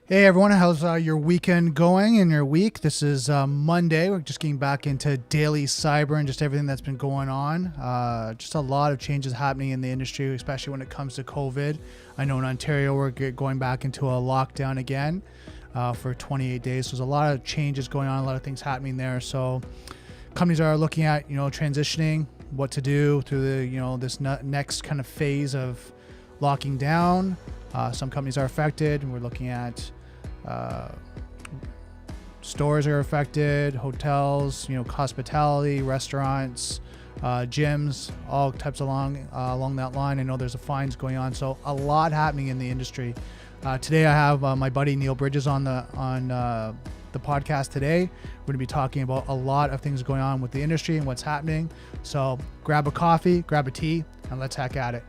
Hey everyone, how's your weekend going and your week? This is Monday. We're just getting back into daily cyber and just everything that's been going on. Just a lot of changes happening in the industry, especially when it comes to COVID. I know in Ontario we're going back into a lockdown again for 28 days. So there's a lot of changes going on, a lot of things happening there. So companies are looking at transitioning, what to do through the this next kind of phase of locking down. Some companies are affected, and we're looking at uh, stores are affected, hotels, hospitality, restaurants, gyms, all types along that line. I know there's a fines going on, so a lot happening in the industry. Today, I have my buddy Neil Bridges on the podcast today. We're going to be talking about a lot of things going on with the industry and what's happening. So grab a coffee, grab a tea, and let's hack at it.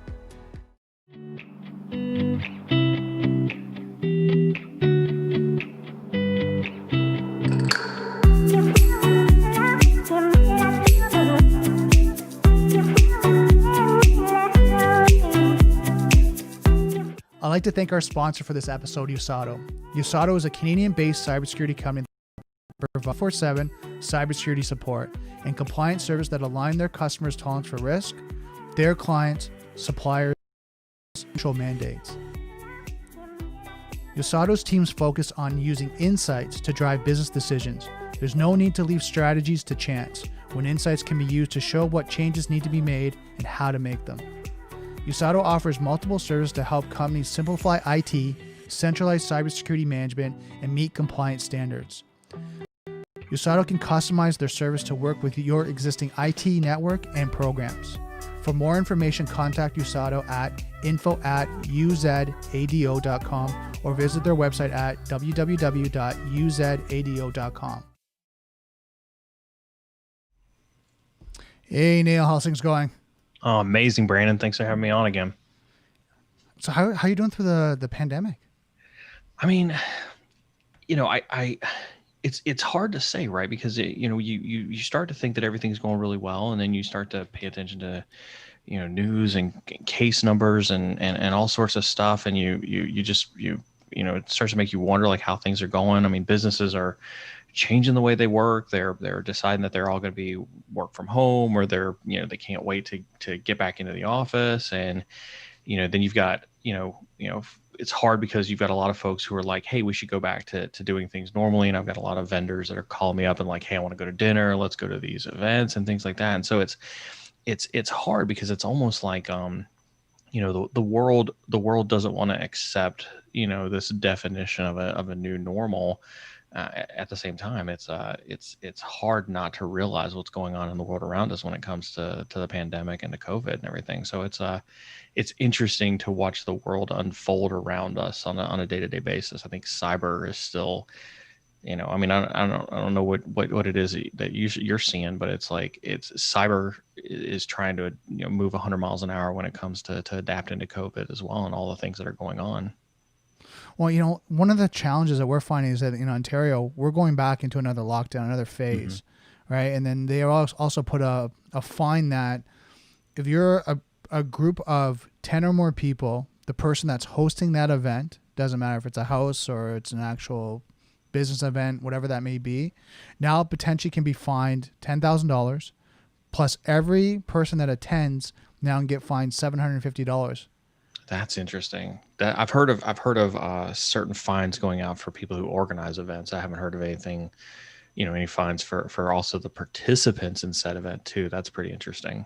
I'd like to thank our sponsor for this episode, Usato. Usato is a Canadian-based cybersecurity company that provides 24/7 cybersecurity support and compliance service that align their customers' tolerance for risk, their clients, suppliers, and control mandates. Usato's teams focus on using insights to drive business decisions. There's no need to leave strategies to chance, when insights can be used to show what changes need to be made and how to make them. Usato offers multiple services to help companies simplify IT, centralize cybersecurity management, and meet compliance standards. Usato can customize their service to work with your existing IT network and programs. For more information, contact Usato at info@uzado.com or visit their website at www.uzado.com. Hey Neil, how's things going? Oh, amazing, Brandon. Thanks for having me on again. So how you doing through the pandemic? I mean, it's hard to say, right? Because you start to think that everything's going really well, and then you start to pay attention to, news and case numbers and all sorts of stuff, and it starts to make you wonder like how things are going. I mean, businesses are changing the way they work. They're deciding that they're all going to be work from home, or they can't wait to get back into the office. And then you've got it's hard because you've got a lot of folks who are like, hey, we should go back to doing things normally. And I've got a lot of vendors that are calling me up and like, hey, I want to go to dinner, let's go to these events and things like that. And so it's hard because it's almost like the world doesn't want to accept this definition of a new normal. At the same time, it's hard not to realize what's going on in the world around us when it comes to the pandemic and to COVID and everything. So it's interesting to watch the world unfold around us on a day-to-day basis. I think cyber is still, I mean, I don't know what it is that you're seeing, but it's like cyber is trying to move 100 miles an hour when it comes to adapting to COVID as well, and all the things that are going on. Well, one of the challenges that we're finding is that in Ontario, we're going back into another lockdown, another phase, right? And then they also put a fine that if you're a group of 10 or more people, the person that's hosting that event, doesn't matter if it's a house or it's an actual business event, whatever that may be, now potentially can be fined $10,000, plus every person that attends now can get fined $750. That's interesting. That I've heard of certain fines going out for people who organize events. I haven't heard of anything, any fines for also the participants in said event too. That's pretty interesting.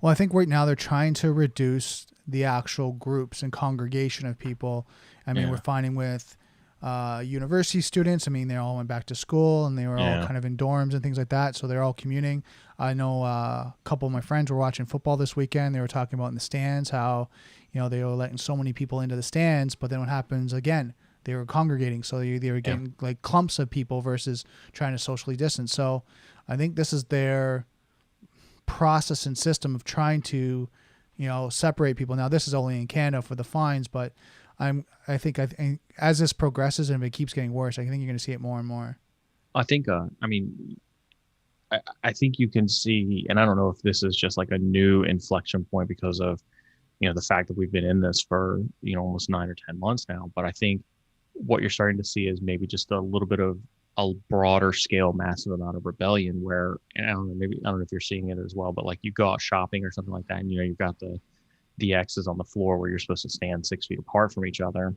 Well, I think right now they're trying to reduce the actual groups and congregation of people. I mean, Yeah. we're finding with university students, I mean, they all went back to school and they were all Yeah. kind of in dorms and things like that. So they're all commuting. I know a couple of my friends were watching football this weekend. They were talking about in the stands how, they were letting so many people into the stands, but then what happens again? They were congregating. So they were getting like clumps of people versus trying to socially distance. So I think this is their process and system of trying to, separate people. Now this is only in Canada for the fines, but I think as this progresses and if it keeps getting worse, I think you're going to see it more and more. I think, I mean, I think you can see, and I don't know if this is just like a new inflection point because of, the fact that we've been in this for, almost 9 or 10 months now. But I think what you're starting to see is maybe just a little bit of a broader scale, massive amount of rebellion where, and I don't know, maybe, I don't know if you're seeing it as well, but like you go out shopping or something like that, and you've got the X's on the floor where you're supposed to stand 6 feet apart from each other,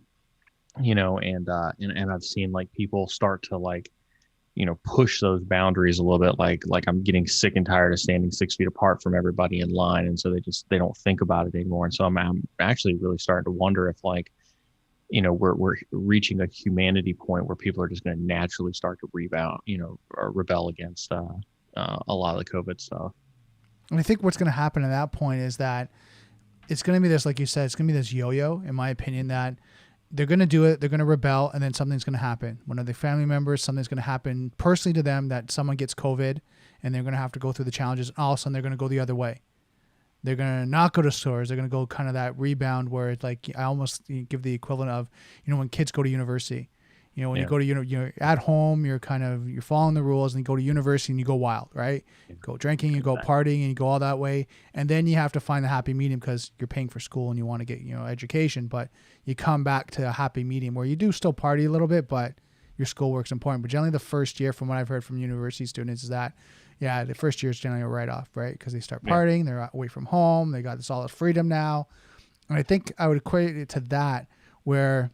and I've seen like people start to like, push those boundaries a little bit, like I'm getting sick and tired of standing 6 feet apart from everybody in line. And so they don't think about it anymore. And so I'm actually really starting to wonder if like, we're reaching a humanity point where people are just going to naturally start to rebound, or rebel against a lot of the COVID stuff. And I think what's going to happen at that point is that it's going to be this, like you said, it's going to be this yo-yo, in my opinion, that they're going to do it, they're going to rebel, and then something's going to happen. One of their family members, something's going to happen personally to them, that someone gets COVID, and they're going to have to go through the challenges, and all of a sudden they're going to go the other way. They're going to not go to stores. They're going to go kind of that rebound where it's like, I almost give the equivalent of, when kids go to university. When you go to, you're at home, you're following the rules, and you go to university and you go wild, right? You go drinking, you go partying, and you go all that way. And then you have to find the happy medium because you're paying for school and you want to get, education. But you come back to a happy medium where you do still party a little bit, but your schoolwork's important. But generally the first year, from what I've heard from university students, is that, the first year is generally a write-off, right? Because they start partying, they're away from home, they got this all this freedom now. And I think I would equate it to that, where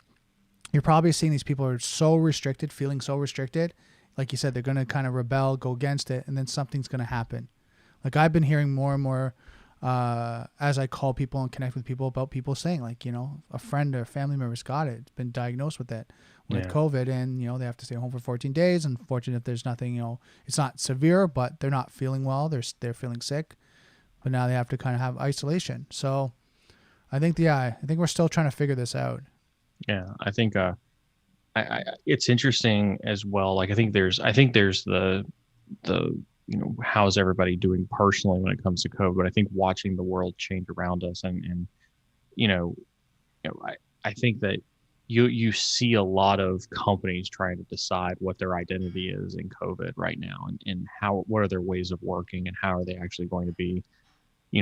you're probably seeing these people are so restricted, feeling so restricted. Like you said, they're going to kind of rebel, go against it, and then something's going to happen. Like I've been hearing more and more as I call people and connect with people about people saying like, a friend or family member's got it. It's been diagnosed with it, with COVID, and, they have to stay home for 14 days. Unfortunately, if there's nothing, it's not severe, but they're not feeling well. They're feeling sick, but now they have to kind of have isolation. So I think we're still trying to figure this out. Yeah, I think it's interesting as well. Like I think there's the how's everybody doing personally when it comes to COVID. But I think watching the world change around us, and I think that you see a lot of companies trying to decide what their identity is in COVID right now, and what are their ways of working, and how are they actually going to be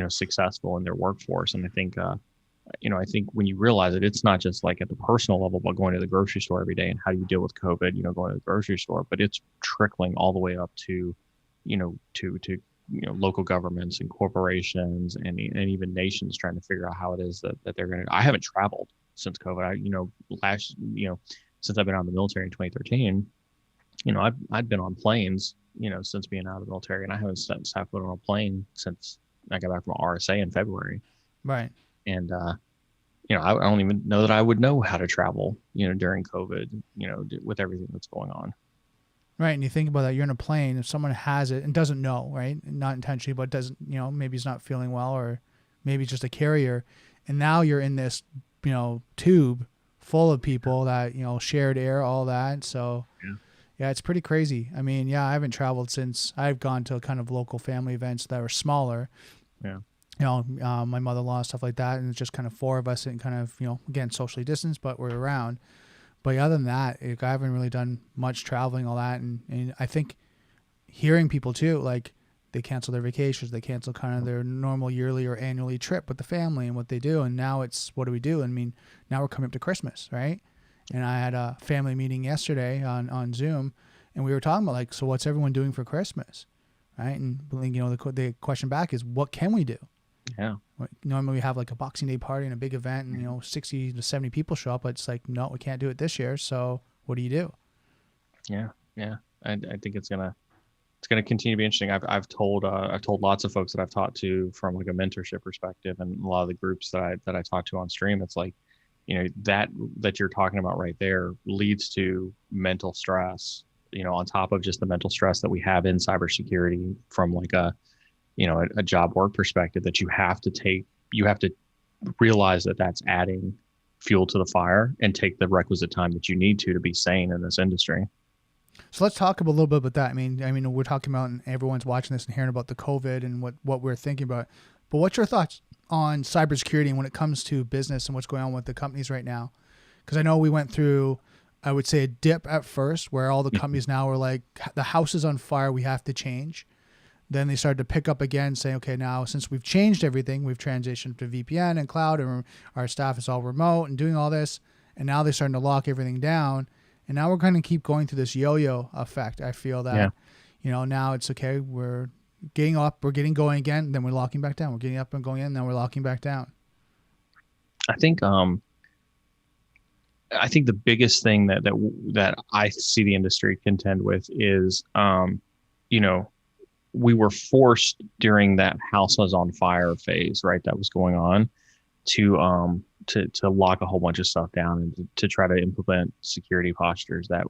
successful in their workforce. And I think I think when you realize it, it's not just like at the personal level, but going to the grocery store every day and how do you deal with COVID, going to the grocery store, but it's trickling all the way up to, local governments and corporations and even nations trying to figure out how it is that they're going to. I haven't traveled since COVID. Since I've been out of the military in 2013, I've been on planes, since being out of the military, and I haven't sat foot on a plane since I got back from RSA in February. Right. And, I don't even know that I would know how to travel, during COVID, with everything that's going on. Right. And you think about that, you're in a plane, if someone has it and doesn't know, right? Not intentionally, but doesn't, maybe he's not feeling well, or maybe just a carrier. And now you're in this, tube full of people that, shared air, all that. So yeah, it's pretty crazy. I mean, I haven't traveled since I've gone to kind of local family events that were smaller. Yeah. My mother-in-law, stuff like that. And it's just kind of four of us and kind of, again, socially distanced, but we're around. But other than that, I haven't really done much traveling, all that. And I think hearing people too, like they cancel their vacations, they cancel kind of their normal yearly or annually trip with the family and what they do. And now it's, what do we do? I mean, now we're coming up to Christmas, right? And I had a family meeting yesterday on Zoom, and we were talking about like, so what's everyone doing for Christmas? Right. And, the question back is, what can we do? Yeah. Normally we have like a Boxing Day party and a big event, and 60 to 70 people show up, but it's like, no, we can't do it this year. So what do you do? Yeah. I think it's gonna continue to be interesting. I've told lots of folks that I've talked to from like a mentorship perspective, and a lot of the groups that I talk to on stream, it's like, that you're talking about right there leads to mental stress, on top of just the mental stress that we have in cybersecurity from like a job work perspective, that you have to realize that that's adding fuel to the fire and take the requisite time that you need to be sane in this industry. So let's talk a little bit about that. I mean, we're talking about, and everyone's watching this and hearing about the COVID and what we're thinking about, but what's your thoughts on cybersecurity and when it comes to business and what's going on with the companies right now? Because I know we went through, I would say, a dip at first where all the companies now were like, the house is on fire, we have to change. Then they started to pick up again, saying, okay, now since we've changed everything, we've transitioned to VPN and cloud, and our staff is all remote and doing all this. and now they're starting to lock everything down, and now we're going to keep going through this yo-yo effect. I feel that, Yeah. Now it's okay. We're getting up, we're getting going again, then we're locking back down. We're getting up and going in, then we're locking back down. I think the biggest thing that I see the industry contend with is, you know, we were forced during that house was on fire phase, right? That was going on to lock a whole bunch of stuff down and to try to implement security postures that,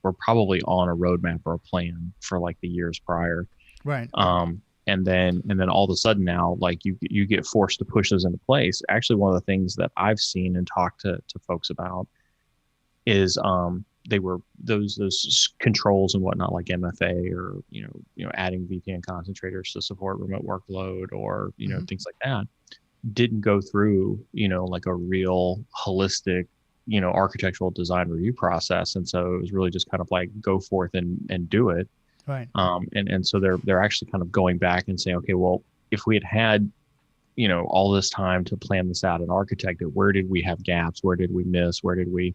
were probably on a roadmap or a plan for like the years prior. Right. And then all of a sudden now, like you get forced to push those into place. Actually, one of the things that I've seen and talked to folks about is they were those controls and whatnot, like MFA or adding VPN concentrators to support remote workload or things like that, didn't go through like a real holistic architectural design review process. And so it was really just kind of like go forth and do it. Right. And so they're actually kind of going back and saying, okay, well, if we had all this time to plan this out and architect it, where did we have gaps? Where did we miss? Where did we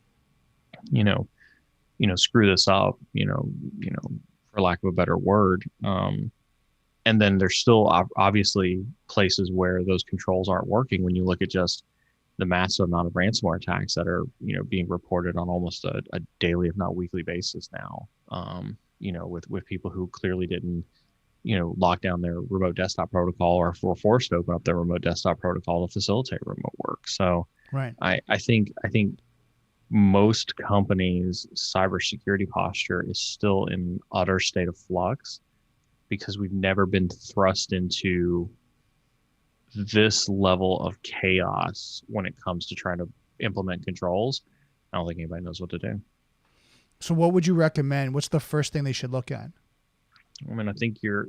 screw this up, for lack of a better word. And then there's still obviously places where those controls aren't working when you look at just the massive amount of ransomware attacks that are, being reported on almost a daily, if not weekly basis now, with people who clearly didn't, lock down their remote desktop protocol or were forced to open up their remote desktop protocol to facilitate remote work. So right. I think most companies' cybersecurity posture is still in utter state of flux because we've never been thrust into this level of chaos when it comes to trying to implement controls. I don't think anybody knows what to do. So what would you recommend? What's the first thing they should look at? I mean, I think your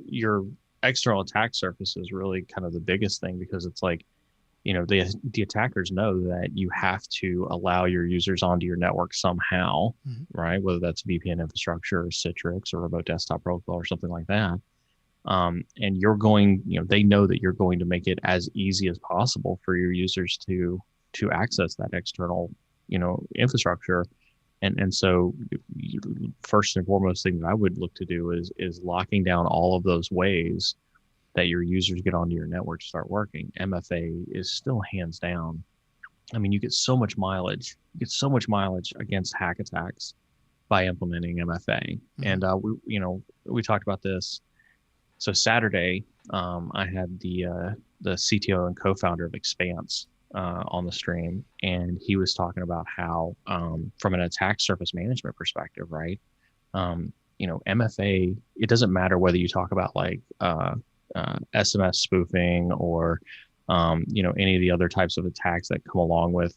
external attack surface is really kind of the biggest thing because it's like, the attackers know that you have to allow your users onto your network somehow, right? Whether that's VPN infrastructure or Citrix or remote desktop protocol or something like that. And you're going, they know that you're going to make it as easy as possible for your users to access that external, infrastructure. And so first and foremost thing that I would look to do is locking down all of those ways that your users get onto your network to start working. MFA is still hands down. I mean, you get so much mileage. Against hack attacks by implementing MFA. And we talked about this. So Saturday, I had the CTO and co-founder of Expanse on the stream, and he was talking about how, from an attack surface management perspective, right? MFA, it doesn't matter whether you talk about like SMS spoofing or any of the other types of attacks that come along with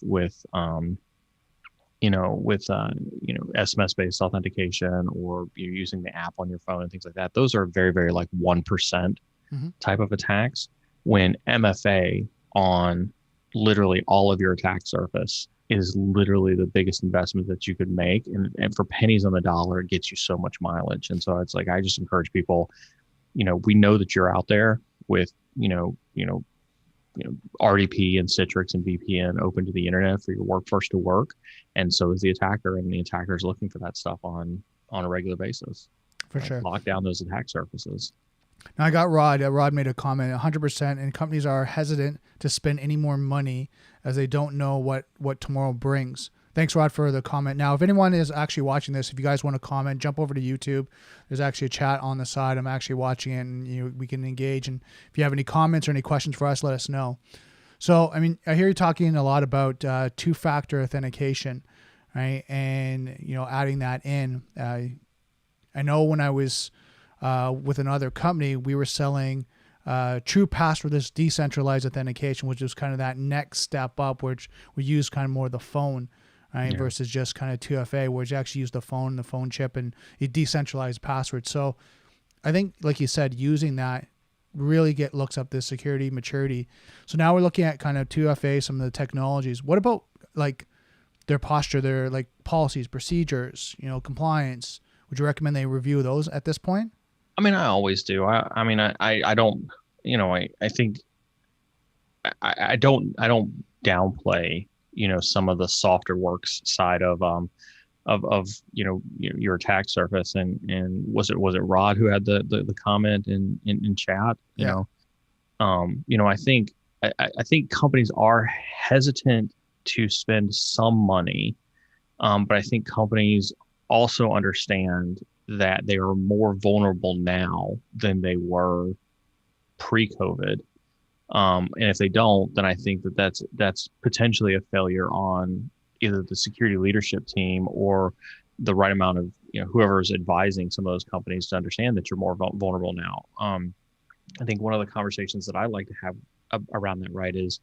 SMS based authentication or you're using the app on your phone and things like that. Those are very, very like 1% type of attacks, when MFA on literally all of your attack surface is literally the biggest investment that you could make. And for pennies on the dollar, it gets you so much mileage. And so it's like, I just encourage people, we know that you're out there with, RDP and Citrix and VPN open to the internet for your workforce to work. And so is the attacker, and the attacker is looking for that stuff on a regular basis. For sure. Lock down those attack surfaces. Now I got Rod. Rod made a comment, 100%, and companies are hesitant to spend any more money as they don't know what tomorrow brings. Thanks, Rod, for the comment. Now, if anyone is actually watching this, if you guys want to comment, jump over to YouTube. There's actually a chat on the side. I'm actually watching it, and we can engage. And if you have any comments or any questions for us, let us know. So, I mean, I hear you talking a lot about two-factor authentication, right? And, adding that in. I know when I was with another company, we were selling true passwordless decentralized authentication, which was kind of that next step up, which we use kind of more the phone, right? Yeah. Versus just kind of 2FA, where you actually use the phone chip, and you decentralize passwords. So I think, like you said, using that really looks up the security maturity. So now we're looking at kind of 2FA, some of the technologies. What about like their posture, their like policies, procedures, compliance? Would you recommend they review those at this point? I mean, I always do. I don't, I think I don't downplay, some of the softer works side of your attack surface. And was it Rod who had the comment in chat? Yeah. I think companies are hesitant to spend some money, but I think companies also understand that they are more vulnerable now than they were pre-COVID. And if they don't, then I think that's potentially a failure on either the security leadership team or the right amount of whoever is advising some of those companies to understand that you're more vulnerable now. I think one of the conversations that I like to have around that, right, is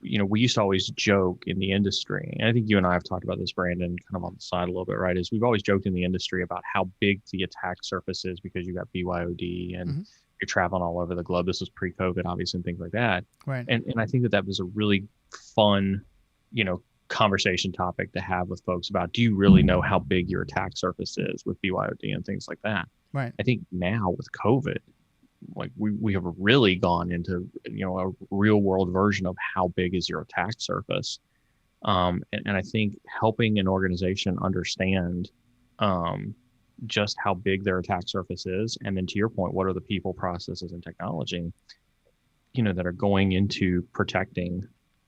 we used to always joke in the industry, and I think you and I have talked about this, Brandon, kind of on the side a little bit, right? Is we've always joked in the industry about how big the attack surface is because you got BYOD and you're traveling all over the globe. This was pre-COVID, obviously, and things like that. Right. And I think that was a really fun, conversation topic to have with folks about, do you really know how big your attack surface is with BYOD and things like that? Right. I think now with COVID, like we have really gone into a real world version of how big is your attack surface, and I think helping an organization understand just how big their attack surface is, and then to your point, what are the people, processes, and technology that are going into protecting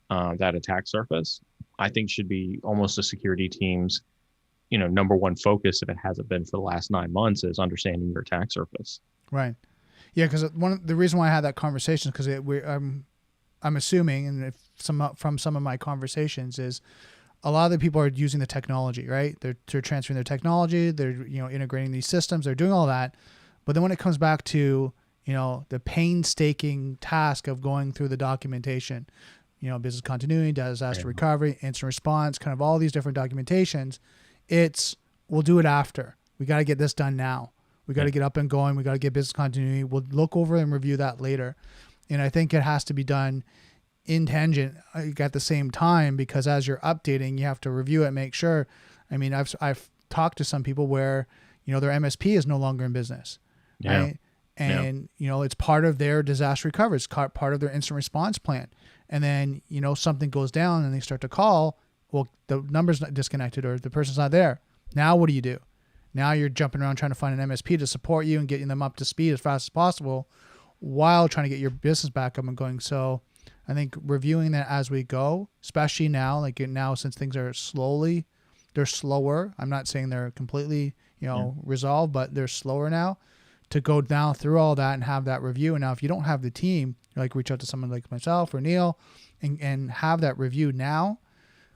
that attack surface, I think should be almost a security team's number one focus, if it hasn't been for the last 9 months, is understanding your attack surface. Right. Yeah, because the reason why I had that conversation is because I'm assuming, and from some of my conversations, is a lot of the people are using the technology, right? They're transferring their technology, they're integrating these systems, they're doing all that, but then when it comes back to the painstaking task of going through the documentation, business continuity, disaster recovery, instant response, kind of all these different documentations, we'll do it after. We got to get this done now. We got to get up and going. We got to get business continuity. We'll look over and review that later. And I think it has to be done in tangent at the same time, because as you're updating, you have to review it, make sure. I mean, I've talked to some people where, their MSP is no longer in business. Yeah. Right? And, it's part of their disaster recovery. It's part of their instant response plan. And then, something goes down and they start to call. Well, the number's not disconnected or the person's not there. Now what do you do? Now you're jumping around trying to find an MSP to support you and getting them up to speed as fast as possible while trying to get your business back up and going. So I think reviewing that as we go, especially now, since things are they're slower. I'm not saying they're completely, resolved, but they're slower now, to go down through all that and have that review. And now if you don't have the team, reach out to someone like myself or Neil and have that review now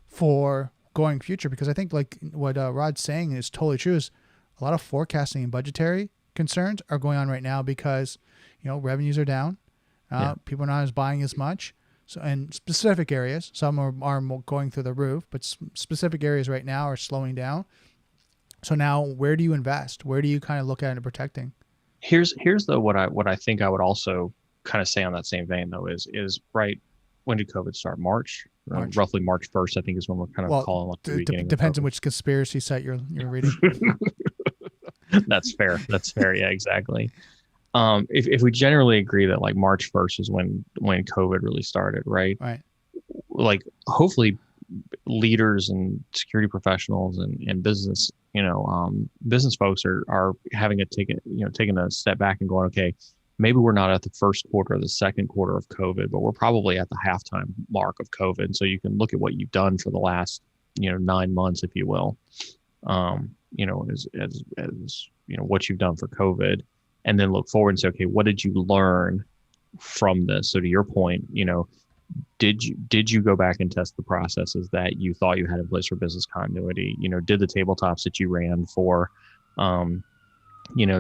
for going future. Because I think like what Rod's saying is totally true, is a lot of forecasting and budgetary concerns are going on right now because, revenues are down. People are not as buying as much. So in specific areas, some are going through the roof, but specific areas right now are slowing down. So now where do you invest? Where do you kind of look at it protecting? Here's what I think I would also kind of say on that same vein though is right. When did COVID start? March. Roughly March 1st, I think, is when we're kind of calling like the beginning. Depends on which conspiracy site you're reading. That's fair. Yeah, exactly. If we generally agree that like March 1st is when COVID really started, right? Right. Like hopefully leaders and security professionals and business, business folks are having taking a step back and going, okay, maybe we're not at the first quarter or the second quarter of COVID, but we're probably at the halftime mark of COVID. So you can look at what you've done for the last, 9 months, if you will, as what you've done for COVID, and then look forward and say, okay, what did you learn from this? So to your point, did you go back and test the processes that you thought you had in place for business continuity? Did the tabletops that you ran for,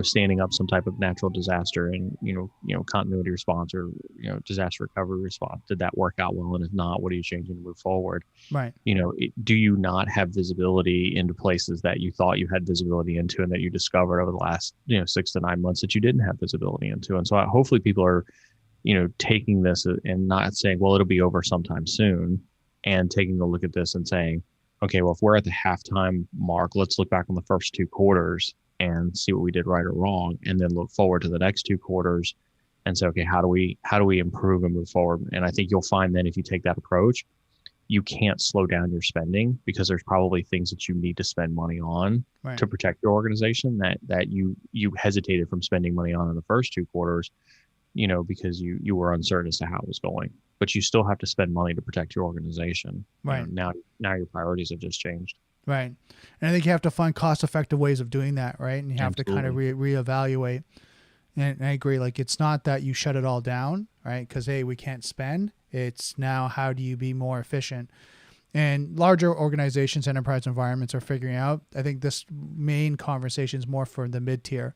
standing up some type of natural disaster and, continuity response or, disaster recovery response, did that work out well? And if not, what are you changing to move forward? Right. Do you not have visibility into places that you thought you had visibility into and that you discovered over the last, 6 to 9 months that you didn't have visibility into? And so hopefully people are, taking this and not saying, well, it'll be over sometime soon, and taking a look at this and saying, okay, well, if we're at the halftime mark, let's look back on the first 2 quarters and see what we did right or wrong, and then look forward to the next 2 quarters and say, okay, how do we improve and move forward? And I think you'll find then if you take that approach, you can't slow down your spending because there's probably things that you need to spend money on Right. to protect your organization that you hesitated from spending money on in the first 2 quarters, because you were uncertain as to how it was going. But you still have to spend money to protect your organization. Right. Now your priorities have just changed. Right. And I think you have to find cost-effective ways of doing that, right? And you have to kind of Absolutely. reevaluate. And I agree. Like, it's not that you shut it all down, right? Because, hey, we can't spend. It's now, how do you be more efficient? And larger organizations, enterprise environments are figuring out. I think this main conversation is more for the mid-tier,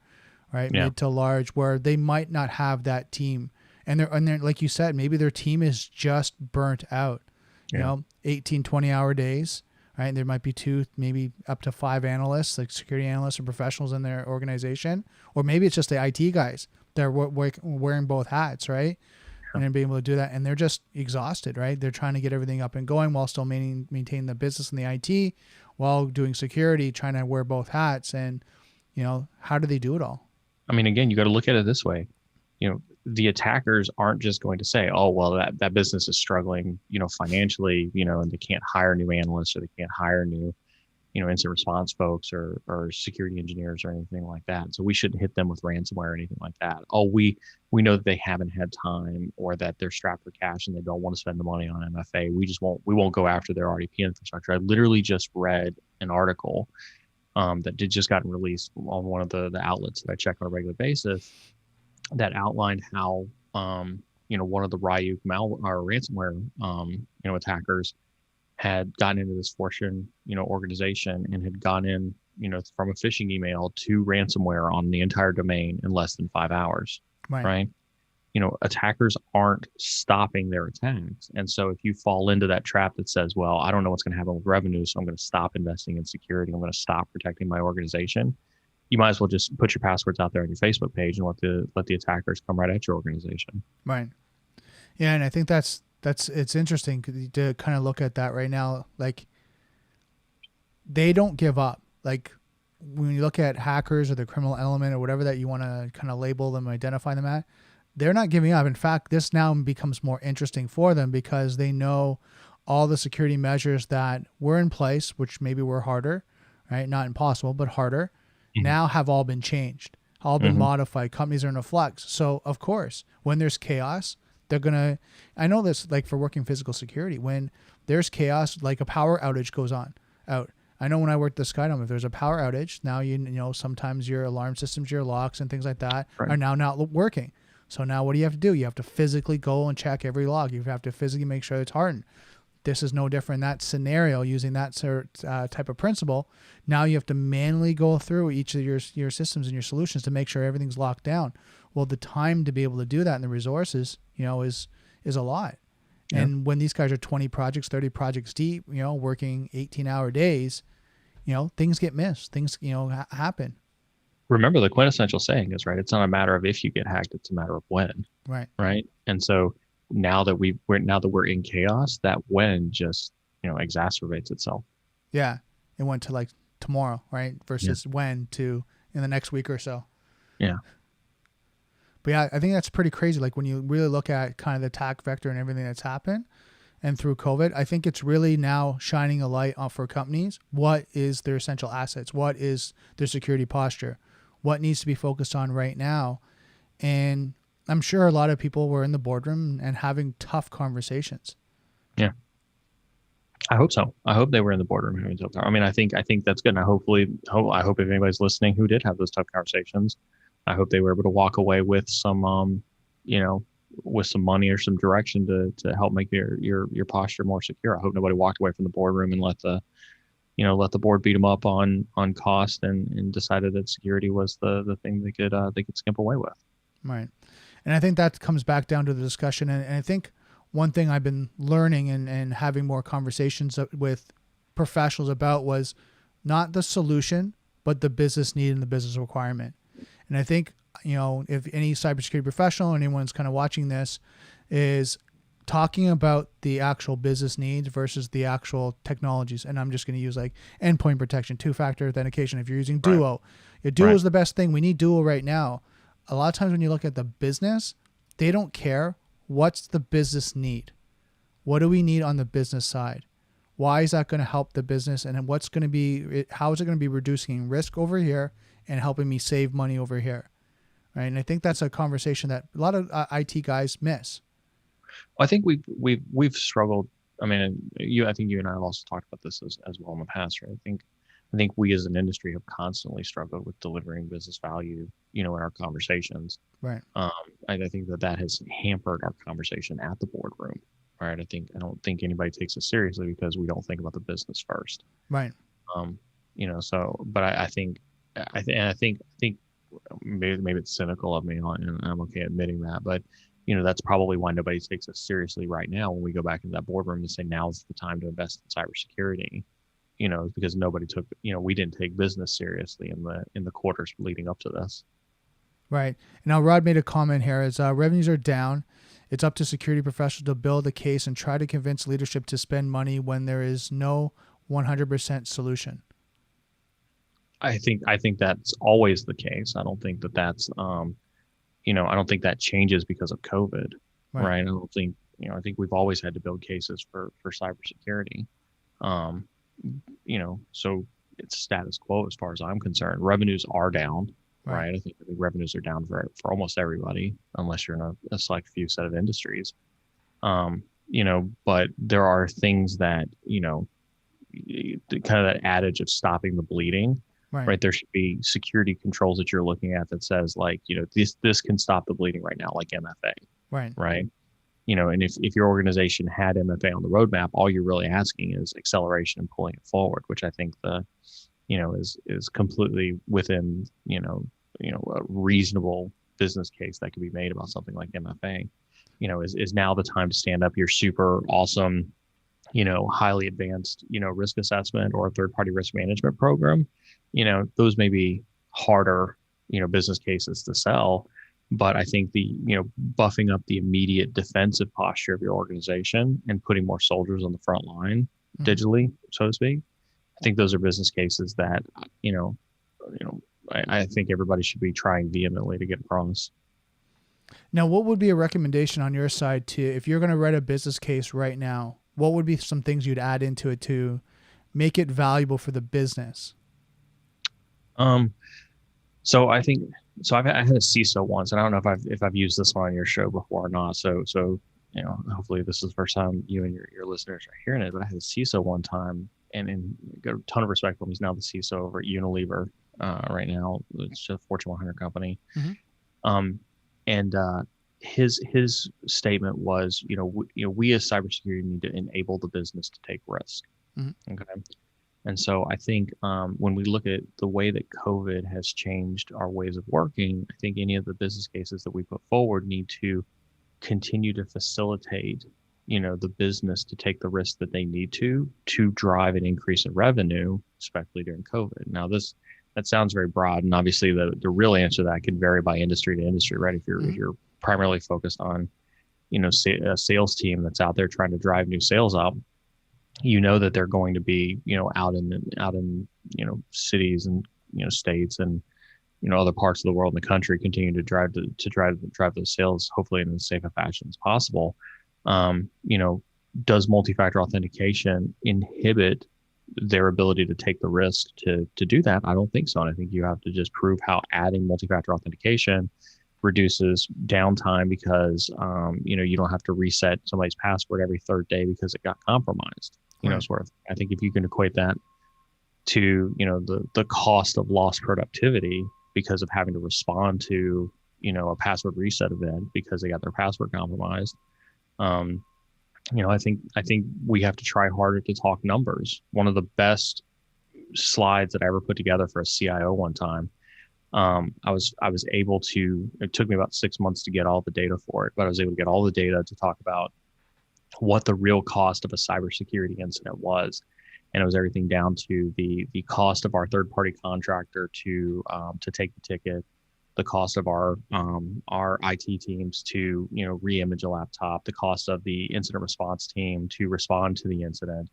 right? Yeah. Mid to large, where they might not have that team. And they're like you said, maybe their team is just burnt out, Yeah. 18, 20-hour days, right? There might be 2, maybe up to 5 analysts, like security analysts or professionals in their organization. Or maybe it's just the IT guys that are wearing both hats, right? And then being able to do that. And they're just exhausted, right? They're trying to get everything up and going while still maintain the business and the IT, while doing security, trying to wear both hats. And, how do they do it all? I mean, again, you got to look at it this way. The attackers aren't just going to say, "Oh, well, that business is struggling, financially, and they can't hire new analysts or they can't hire new, incident response folks or security engineers or anything like that. So we shouldn't hit them with ransomware or anything like that. Oh, we know that they haven't had time or that they're strapped for cash and they don't want to spend the money on MFA. We won't go after their RDP infrastructure." I literally just read an article that did just gotten released on one of the outlets that I check on a regular basis that outlined how one of the Ryuk or ransomware attackers had gotten into this Fortune organization and had gone in from a phishing email to ransomware on the entire domain in less than 5 hours. Right. Attackers aren't stopping their attacks. And so if you fall into that trap that says, well, I don't know what's going to happen with revenue, so I'm going to stop investing in security, I'm going to stop protecting my organization, you might as well just put your passwords out there on your Facebook page and let the attackers come right at your organization. Right. Yeah, and I think it's interesting to kind of look at that right now. Like, they don't give up. Like, when you look at hackers or the criminal element or whatever that you want to kind of label them, identify them at, they're not giving up. In fact, this now becomes more interesting for them because they know all the security measures that were in place, which maybe were harder, right? Not impossible, but harder, now have all been changed, all been modified. Companies are in a flux. So, of course, when there's chaos, they're going to, I know this, like, for working physical security, when there's chaos, like a power outage goes out. I know when I worked the Skydome, if there's a power outage, now, sometimes your alarm systems, your locks and things like that are now not working. So now what do you have to do? You have to physically go and check every log. You have to physically make sure it's hardened. This is no different in that scenario, using that type of principle. Now you have to manually go through each of your systems and your solutions to make sure everything's locked down. Well, the time to be able to do that and the resources, is a lot. Yeah. And when these guys are 20 projects, 30 projects deep, working 18-hour days, things get missed. Things, happen. Remember, the quintessential saying is, right, it's not a matter of if you get hacked, it's a matter of when. Right. And so now that we're in chaos, that when just exacerbates itself. Yeah, it went to like tomorrow, right, versus when to in the next week or so. Yeah. But yeah, I think that's pretty crazy. Like, when you really look at kind of the attack vector and everything that's happened, and through COVID, I think it's really now shining a light on for companies. What is their essential assets? What is their security posture? What needs to be focused on right now? And I'm sure a lot of people were in the boardroom and having tough conversations. Yeah. I hope so. I hope they were in the boardroom having tough. I mean, I think that's good. And I hope if anybody's listening who did have those tough conversations, I hope they were able to walk away with some, with some money or some direction to help make your posture more secure. I hope nobody walked away from the boardroom and let the board beat them up on cost and decided that security was the thing they could skimp away with. Right. And I think that comes back down to the discussion. And I think one thing I've been learning and having more conversations with professionals about was not the solution, but the business need and the business requirement. And I think, if any cybersecurity professional or anyone's kind of watching this is talking about the actual business needs versus the actual technologies. And I'm just going to use like endpoint protection, 2-factor authentication. If you're using Duo, Duo is the best thing. We need Duo right now. A lot of times when you look at the business, they don't care what's the business need. What do we need on the business side? Why is that going to help the business? And then what's going to be, how is it going to be reducing risk over here and helping me save money over here? Right. And I think that's a conversation that a lot of IT guys miss. I think we've struggled. I mean, I think you and I have also talked about this as well in the past, right? I think we as an industry have constantly struggled with delivering business value, in our conversations. Right. I think that has hampered our conversation at the boardroom. Right. I don't think anybody takes us seriously because we don't think about the business first. Right. But I think maybe it's cynical of me, and I'm okay admitting that, but that's probably why nobody takes us seriously right now when we go back into that boardroom and say now's the time to invest in cybersecurity. Because nobody took, we didn't take business seriously in the quarters leading up to this. Right. Now, Rod made a comment here as revenues are down. It's up to security professionals to build a case and try to convince leadership to spend money when there is no 100% solution. I think that's always the case. I don't think that's, I don't think that changes because of COVID, right? I don't think, I think we've always had to build cases for cybersecurity. So it's status quo as far as I'm concerned. Revenues are down, right? I think revenues are down for almost everybody, unless you're in a select few set of industries. But there are things that, kind of that adage of stopping the bleeding, right? There should be security controls that you're looking at that says like, this can stop the bleeding right now, like MFA, right? And if your organization had MFA on the roadmap, all you're really asking is acceleration and pulling it forward, which I think is completely within, a reasonable business case that could be made about something like MFA. Is now the time to stand up your super awesome, highly advanced, risk assessment or a third-party risk management program. Those may be harder, business cases to sell. But I think buffing up the immediate defensive posture of your organization and putting more soldiers on the front line digitally, so to speak, I think those are business cases that, I think everybody should be trying vehemently to get across. Now, what would be a recommendation on your side if you're going to write a business case right now, what would be some things you'd add into it to make it valuable for the business? So I think, I had a CISO once, and I don't know if I've used this one on your show before or not. So hopefully this is the first time you and your listeners are hearing it. But I had a CISO one time, and got a ton of respect for him. He's now the CISO over at Unilever right now. It's a Fortune 100 company. His statement was, we as cybersecurity need to enable the business to take risk. Okay. And so I think when we look at the way that COVID has changed our ways of working, I think any of the business cases that we put forward need to continue to facilitate, the business to take the risk that they need to drive an increase in revenue, especially during COVID. Now, that sounds very broad, and obviously the real answer to that can vary by industry to industry, right? If you're primarily focused on, a sales team that's out there trying to drive new sales up, that they're going to be, out in cities and, states and, other parts of the world and the country continue to drive those sales, hopefully in as safe a fashion as possible. Does multi-factor authentication inhibit their ability to take the risk to do that? I don't think so. And I think you have to just prove how adding multi-factor authentication reduces downtime because, you don't have to reset somebody's password every third day because it got compromised. I think if you can equate that to, the cost of lost productivity because of having to respond to, a password reset event because they got their password compromised. I think we have to try harder to talk numbers. One of the best slides that I ever put together for a CIO one time, I was able to, it took me about 6 months to get all the data for it, but I was able to get all the data to talk about what the real cost of a cybersecurity incident was. And it was everything down to the cost of our third party contractor to take the ticket, the cost of our IT teams to, re-image a laptop, the cost of the incident response team to respond to the incident,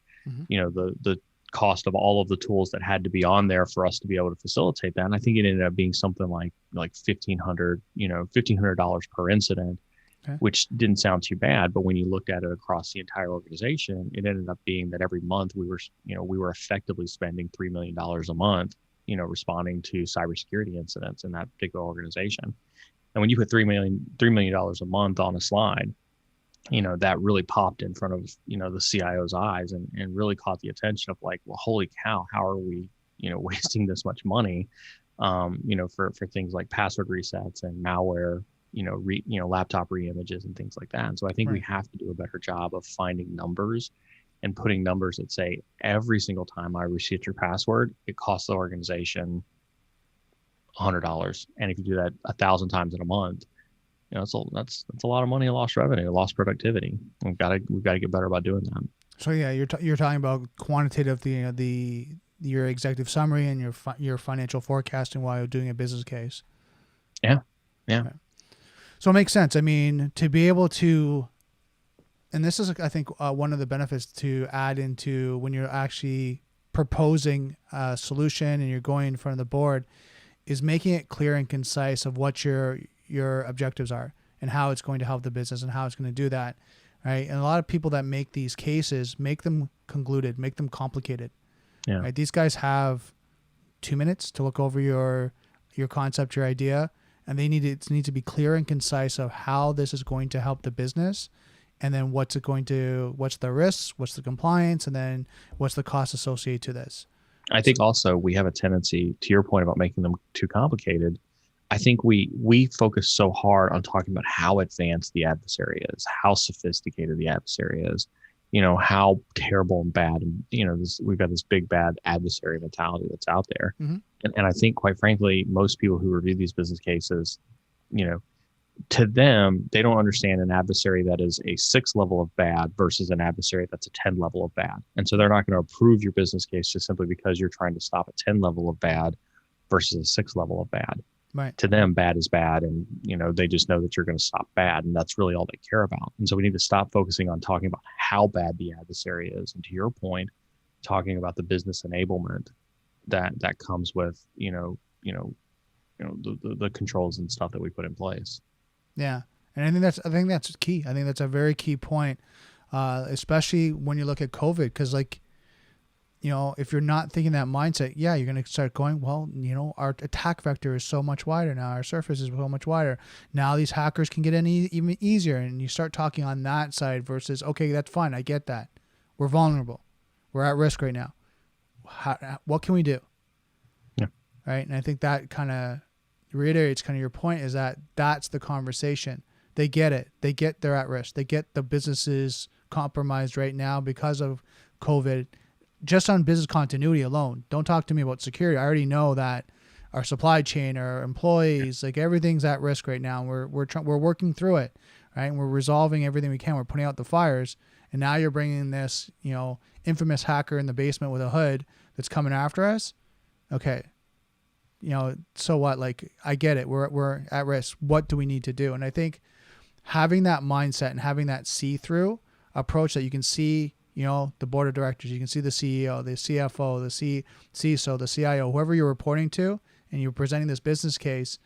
the cost of all of the tools that had to be on there for us to be able to facilitate that. And I think it ended up being something like $1,500 per incident. Okay. which didn't sound too bad. But when you looked at it across the entire organization, it ended up being that every month we were effectively spending $3 million a month, responding to cybersecurity incidents in that particular organization. And when you put $3 million a month on a slide, that really popped in front of, the CIO's eyes, and really caught the attention of like, well, holy cow, how are we, wasting this much money, for things like password resets and malware, laptop reimages and things like that. And so I think we Right. have to do a better job of finding numbers and putting numbers that say every single time I reset your password, it costs the organization $100. And if you do that 1,000 times in a month, that's a lot of money, lost revenue, lost productivity. We've got to get better about doing that. So yeah, you're talking about quantitative, your executive summary and your financial forecasting while you're doing a business case. Yeah, yeah. Right. So it makes sense. I mean, to be able to, and this is, I think, one of the benefits to add into when you're actually proposing a solution and you're going in front of the board, is making it clear and concise of what your objectives are and how it's going to help the business and how it's going to do that, right? And a lot of people that make these cases make them convoluted, make them complicated. Yeah. Right? These guys have 2 minutes to look over your concept, your idea, and it needs to be clear and concise of how this is going to help the business, and then what's the risks, what's the compliance, and then what's the cost associated to this. I think also we have a tendency, to your point about making them too complicated. I think we focus so hard on talking about how advanced the adversary is, how sophisticated the adversary is, how terrible and bad, and we've got this big bad adversary mentality that's out there. Mm-hmm. And I think, quite frankly, most people who review these business cases, to them, they don't understand an adversary that is a 6 level of bad versus an adversary that's a 10 level of bad. And so they're not going to approve your business case just simply because you're trying to stop a 10 level of bad versus a 6 level of bad. Right. To them, bad is bad, and they just know that you're going to stop bad, and that's really all they care about. And so we need to stop focusing on talking about how bad the adversary is, and to your point, talking about the business enablement that comes with the controls and stuff that we put in place. Yeah, and I think that's key. I think that's a very key point, especially when you look at COVID, because if you're not thinking that mindset, yeah, you're going to start going, well, our attack vector is so much wider now. Our surface is so much wider. Now these hackers can get in even easier. And you start talking on that side versus, okay, that's fine. I get that. We're vulnerable. We're at risk right now. What can we do? Yeah. Right. And I think that kind of reiterates kind of your point, is that's the conversation. They get it. They get they're at risk. They get the business is compromised right now because of COVID. Just on business continuity alone. Don't talk to me about security. I already know that our supply chain, our employees, everything's at risk right now. We're working through it, right? And we're resolving everything we can. We're putting out the fires. And now you're bringing this, infamous hacker in the basement with a hood that's coming after us. Okay. So what? I get it. We're at risk. What do we need to do? And I think having that mindset and having that see-through approach that you can see, the board of directors, you can see the CEO, the CFO, the CISO, the CIO, whoever you're reporting to, and you're presenting this business case,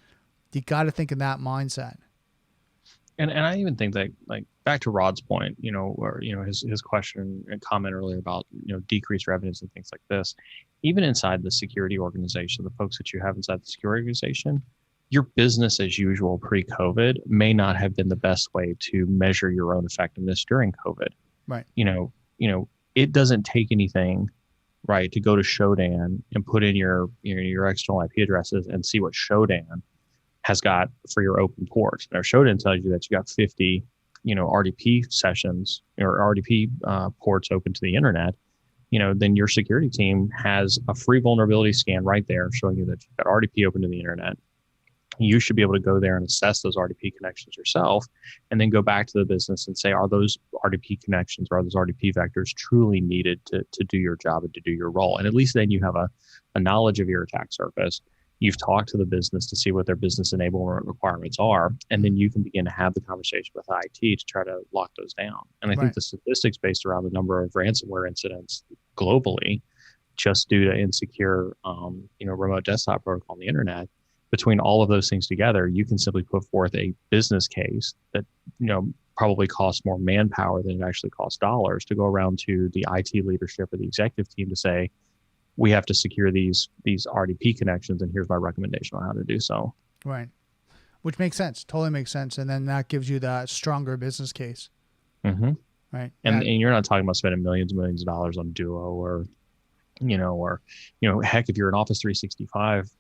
you got to think in that mindset. And I even think that, back to Rod's point, or his question and comment earlier about decreased revenues and things like this, even inside the security organization, the folks that you have inside the security organization, your business as usual pre-COVID may not have been the best way to measure your own effectiveness during COVID. Right. It doesn't take anything, right, to go to Shodan and put in your external IP addresses and see what Shodan has got for your open ports. Now, Shodan tells you that you got 50, RDP sessions or RDP ports open to the internet. Then your security team has a free vulnerability scan right there showing you that you've got RDP open to the internet. You should be able to go there and assess those RDP connections yourself, and then go back to the business and say, are those RDP connections or are those RDP vectors truly needed to do your job and to do your role? And at least then you have a knowledge of your attack surface. You've talked to the business to see what their business enablement requirements are, and then you can begin to have the conversation with IT to try to lock those down. And I think the statistics based around the number of ransomware incidents globally, just due to insecure, remote desktop protocol on the internet, between all of those things together, you can simply put forth a business case that, probably costs more manpower than it actually costs dollars to go around to the IT leadership or the executive team to say, we have to secure these RDP connections, and here's my recommendation on how to do so. Right. Which makes sense. Totally makes sense. And then that gives you that stronger business case. Mm-hmm. Right. And you're not talking about spending millions and millions of dollars on Duo or heck, if you're an Office 365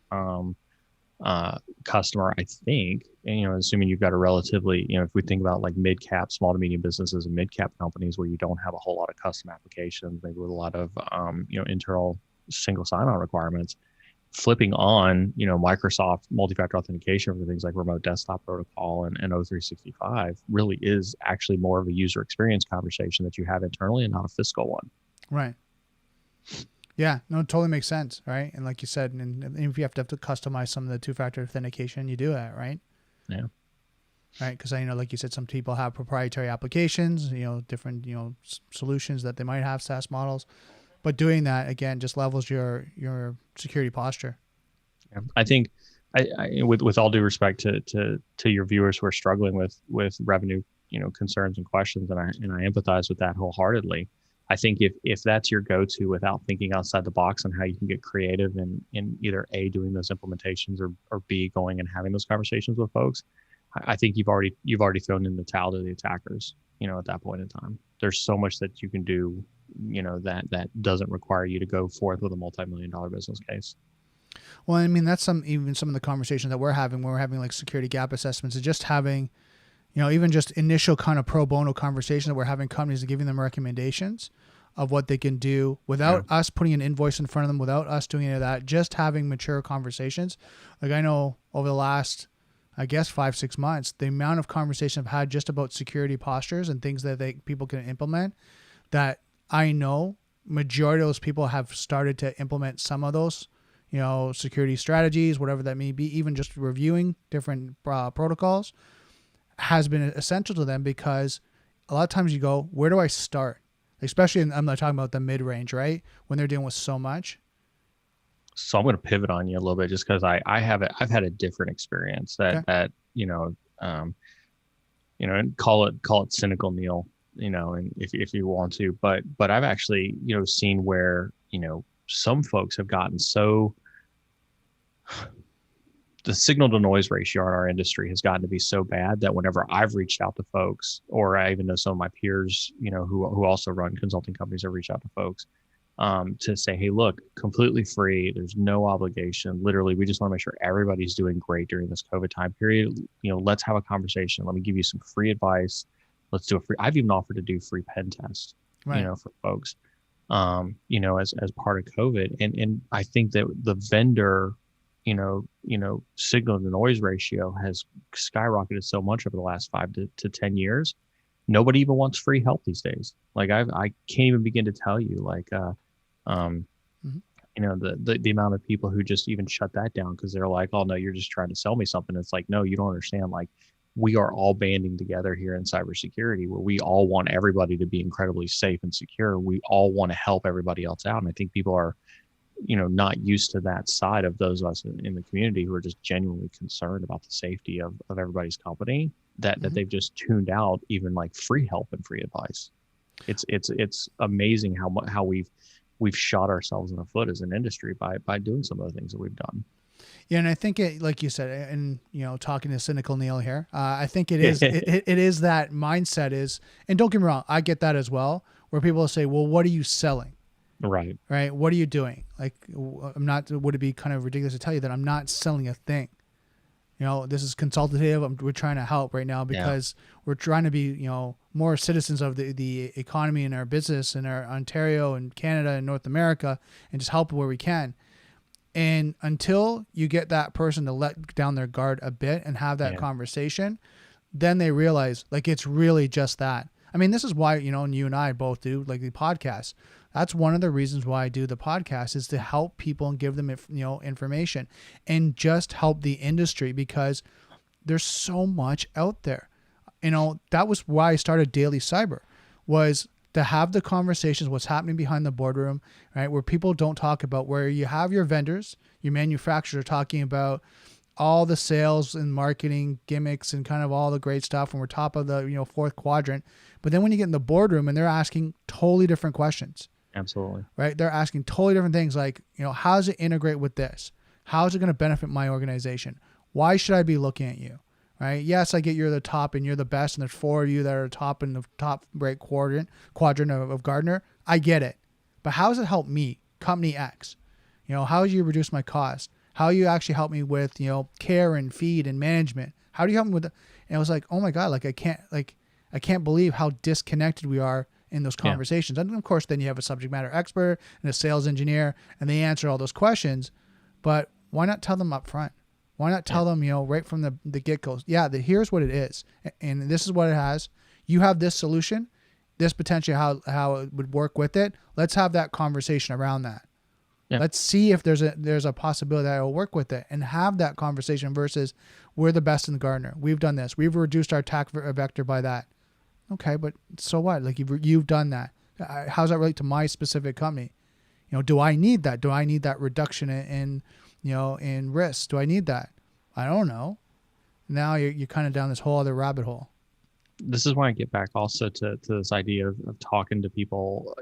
customer, I think, and, assuming you've got a relatively, if we think about like mid-cap, small to medium businesses and mid-cap companies where you don't have a whole lot of custom applications, maybe with a lot of, internal single sign-on requirements, flipping on, Microsoft multi-factor authentication for things like remote desktop protocol and O365 really is actually more of a user experience conversation that you have internally and not a fiscal one. Right. Yeah, no, it totally makes sense, right? And like you said, and if you have to customize some of the two-factor authentication, you do that, right? Yeah. Right, because like you said, some people have proprietary applications, different, solutions that they might have, SaaS models, but doing that again just levels your security posture. Yeah. I think, I with all due respect to your viewers who are struggling with revenue, concerns and questions, and I empathize with that wholeheartedly. I think if that's your go-to without thinking outside the box on how you can get creative in either A, doing those implementations or B, going and having those conversations with folks, I think you've already thrown in the towel to the attackers, at that point in time. There's so much that you can do, that doesn't require you to go forth with a multi-million-dollar business case. Well, I mean, that's even some of the conversations that we're having when we're having like security gap assessments, is just having, even just initial kind of pro bono conversations that we're having companies and giving them recommendations of what they can do without us putting an invoice in front of them, without us doing any of that, just having mature conversations. Like I know over the last, I guess 5-6 months, the amount of conversation I've had just about security postures and things that people can implement, that I know majority of those people have started to implement some of those, security strategies, whatever that may be, even just reviewing different protocols has been essential to them, because a lot of times you go, where do I start? Especially I'm not talking about the mid-range, right? When they're dealing with so much. So I'm going to pivot on you a little bit just because I've had a different experience that and call it cynical, Neil, and if you want to, but I've actually, seen where, some folks have gotten so, the signal to noise ratio in our industry has gotten to be so bad that whenever I've reached out to folks, or I even know some of my peers, who also run consulting companies, have reached out to folks to say, hey, look, completely free. There's no obligation. Literally, we just want to make sure everybody's doing great during this COVID time period. Let's have a conversation. Let me give you some free advice. Let's do I've even offered to do free pen tests, for folks, as part of COVID. And I think that the vendor, signal to noise ratio has skyrocketed so much over the last 5 to 10 years. Nobody even wants free help these days. Like I can't even begin to tell you, like, the amount of people who just even shut that down because they're like, oh no, you're just trying to sell me something. It's like, no, you don't understand. Like, we are all banding together here in cybersecurity, where we all want everybody to be incredibly safe and secure. We all want to help everybody else out. And I think people are, not used to that side of those of us in the community who are just genuinely concerned about the safety of everybody's company, that they've just tuned out even like free help and free advice. It's amazing how we've shot ourselves in the foot as an industry by doing some of the things that we've done. Yeah, and I think it, like you said, and talking to cynical Neil here, I think it is it is that mindset is, and don't get me wrong, I get that as well, where people will say, well, what are you selling? Right. What are you doing? Like, would it be kind of ridiculous to tell you that I'm not selling a thing? This is consultative. We're trying to help right now because we're trying to be, more citizens of the economy and our business in our Ontario and Canada and North America, and just help where we can. And until you get that person to let down their guard a bit and have that conversation, then they realize, like, it's really just that. I mean, this is why, and you and I both do, like, the podcast. That's one of the reasons why I do the podcast, is to help people and give them, information and just help the industry, because there's so much out there. That was why I started DailyCyber, was to have the conversations, what's happening behind the boardroom, right? Where people don't talk about, where you have your vendors, your manufacturers are talking about, all the sales and marketing gimmicks and kind of all the great stuff, and we're top of the, fourth quadrant. But then when you get in the boardroom and they're asking totally different questions, Absolutely. right? They're asking totally different things like, how does it integrate with this? How is it going to benefit my organization? Why should I be looking at you? Right? Yes, I get you're the top and you're the best, and there's 4 of you that are top in the top rate quadrant of Gartner. I get it. But how does it help me, company X? How do you reduce my cost? How do you actually help me with, care and feed and management? How do you help me with that? And I was like, oh my God, I can't believe how disconnected we are in those conversations. And of course, then you have a subject matter expert and a sales engineer, and they answer all those questions. But why not tell them up front? Why not tell them, right from the get-go? Yeah, here's what it is, and this is what it has. You have this solution, this potentially how it would work with it. Let's have that conversation around that. Yeah. Let's see if there's a possibility that it will work with it, and have that conversation versus we're the best in the Gartner. We've done this. We've reduced our attack vector by that. Okay, but so what? Like you've done that. How does that relate to my specific company? Do I need that? Do I need that reduction in risk? Do I need that? I don't know. Now you're kind of down this whole other rabbit hole. This is why I get back also to this idea of talking to people.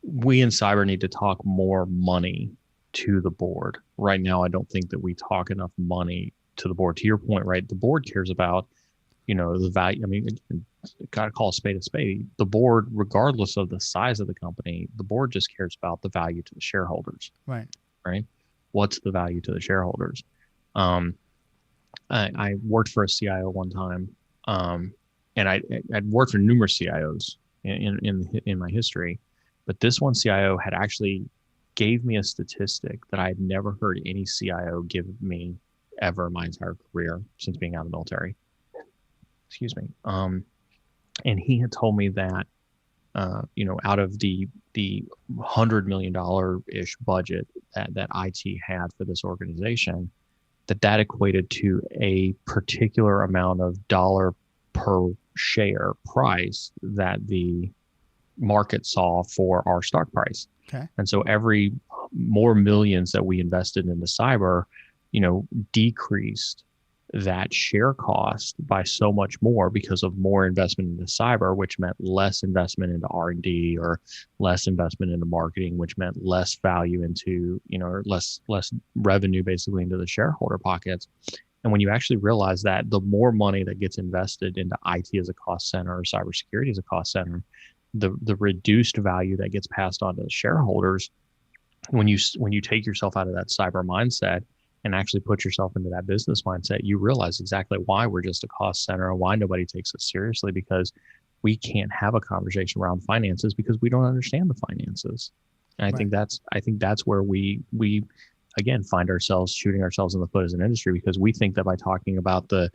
We in cyber need to talk more money to the board. Right now, I don't think that we talk enough money to the board. To your point, right? The board cares about, the value. I mean, got to call a spade a spade. The board, regardless of the size of the company, the board just cares about the value to the shareholders. Right. Right. What's the value to the shareholders? I worked for a CIO one time, and I'd worked for numerous CIOs in my history, but this one CIO had actually gave me a statistic that I had never heard any CIO give me ever in my entire career since being out of the military. Excuse me. And he had told me that, out of the $100 million ish budget that IT had for this organization, that equated to a particular amount of dollar per share price that the market saw for our stock price. Okay. And so every more millions that we invested into cyber, decreased that share cost by so much more because of more investment into cyber, which meant less investment into R&D or less investment into marketing, which meant less value into, or less revenue basically into the shareholder pockets. And when you actually realize that the more money that gets invested into IT as a cost center or cybersecurity as a cost center, the reduced value that gets passed on to the shareholders, when you take yourself out of that cyber mindset and actually put yourself into that business mindset, you realize exactly why we're just a cost center and why nobody takes us seriously, because we can't have a conversation around finances because we don't understand the finances. And I think that's where we again find ourselves shooting ourselves in the foot as an industry, because we think that by talking about the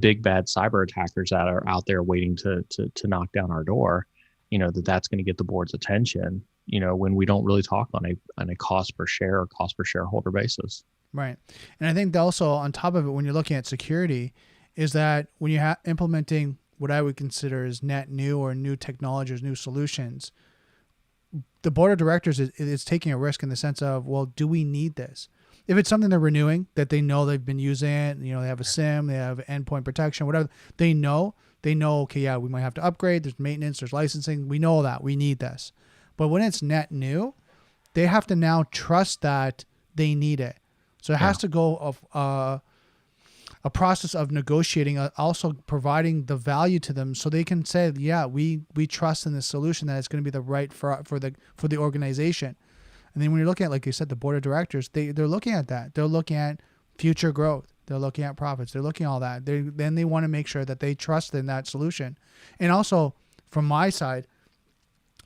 big bad cyber attackers that are out there waiting to knock down our door, that's going to get the board's attention, when we don't really talk on a cost per share or cost per shareholder basis. Right. And I think also on top of it, when you're looking at security, is that when you're implementing what I would consider as net new or new technologies, new solutions, the board of directors is taking a risk in the sense of, well, do we need this? If it's something they're renewing that they know they've been using it, they have a SIM, they have endpoint protection, whatever, they know, okay, yeah, we might have to upgrade. There's maintenance, there's licensing. We know that we need this. But when it's net new, they have to now trust that they need it. So it has to go of a process of negotiating, also providing the value to them, so they can say, yeah, we trust in this solution that it's going to be the right for the organization. And then when you're looking at, like you said, the board of directors, they're looking at that. They're looking at future growth. They're looking at profits. They're looking at all that. Then they want to make sure that they trust in that solution. And also, from my side,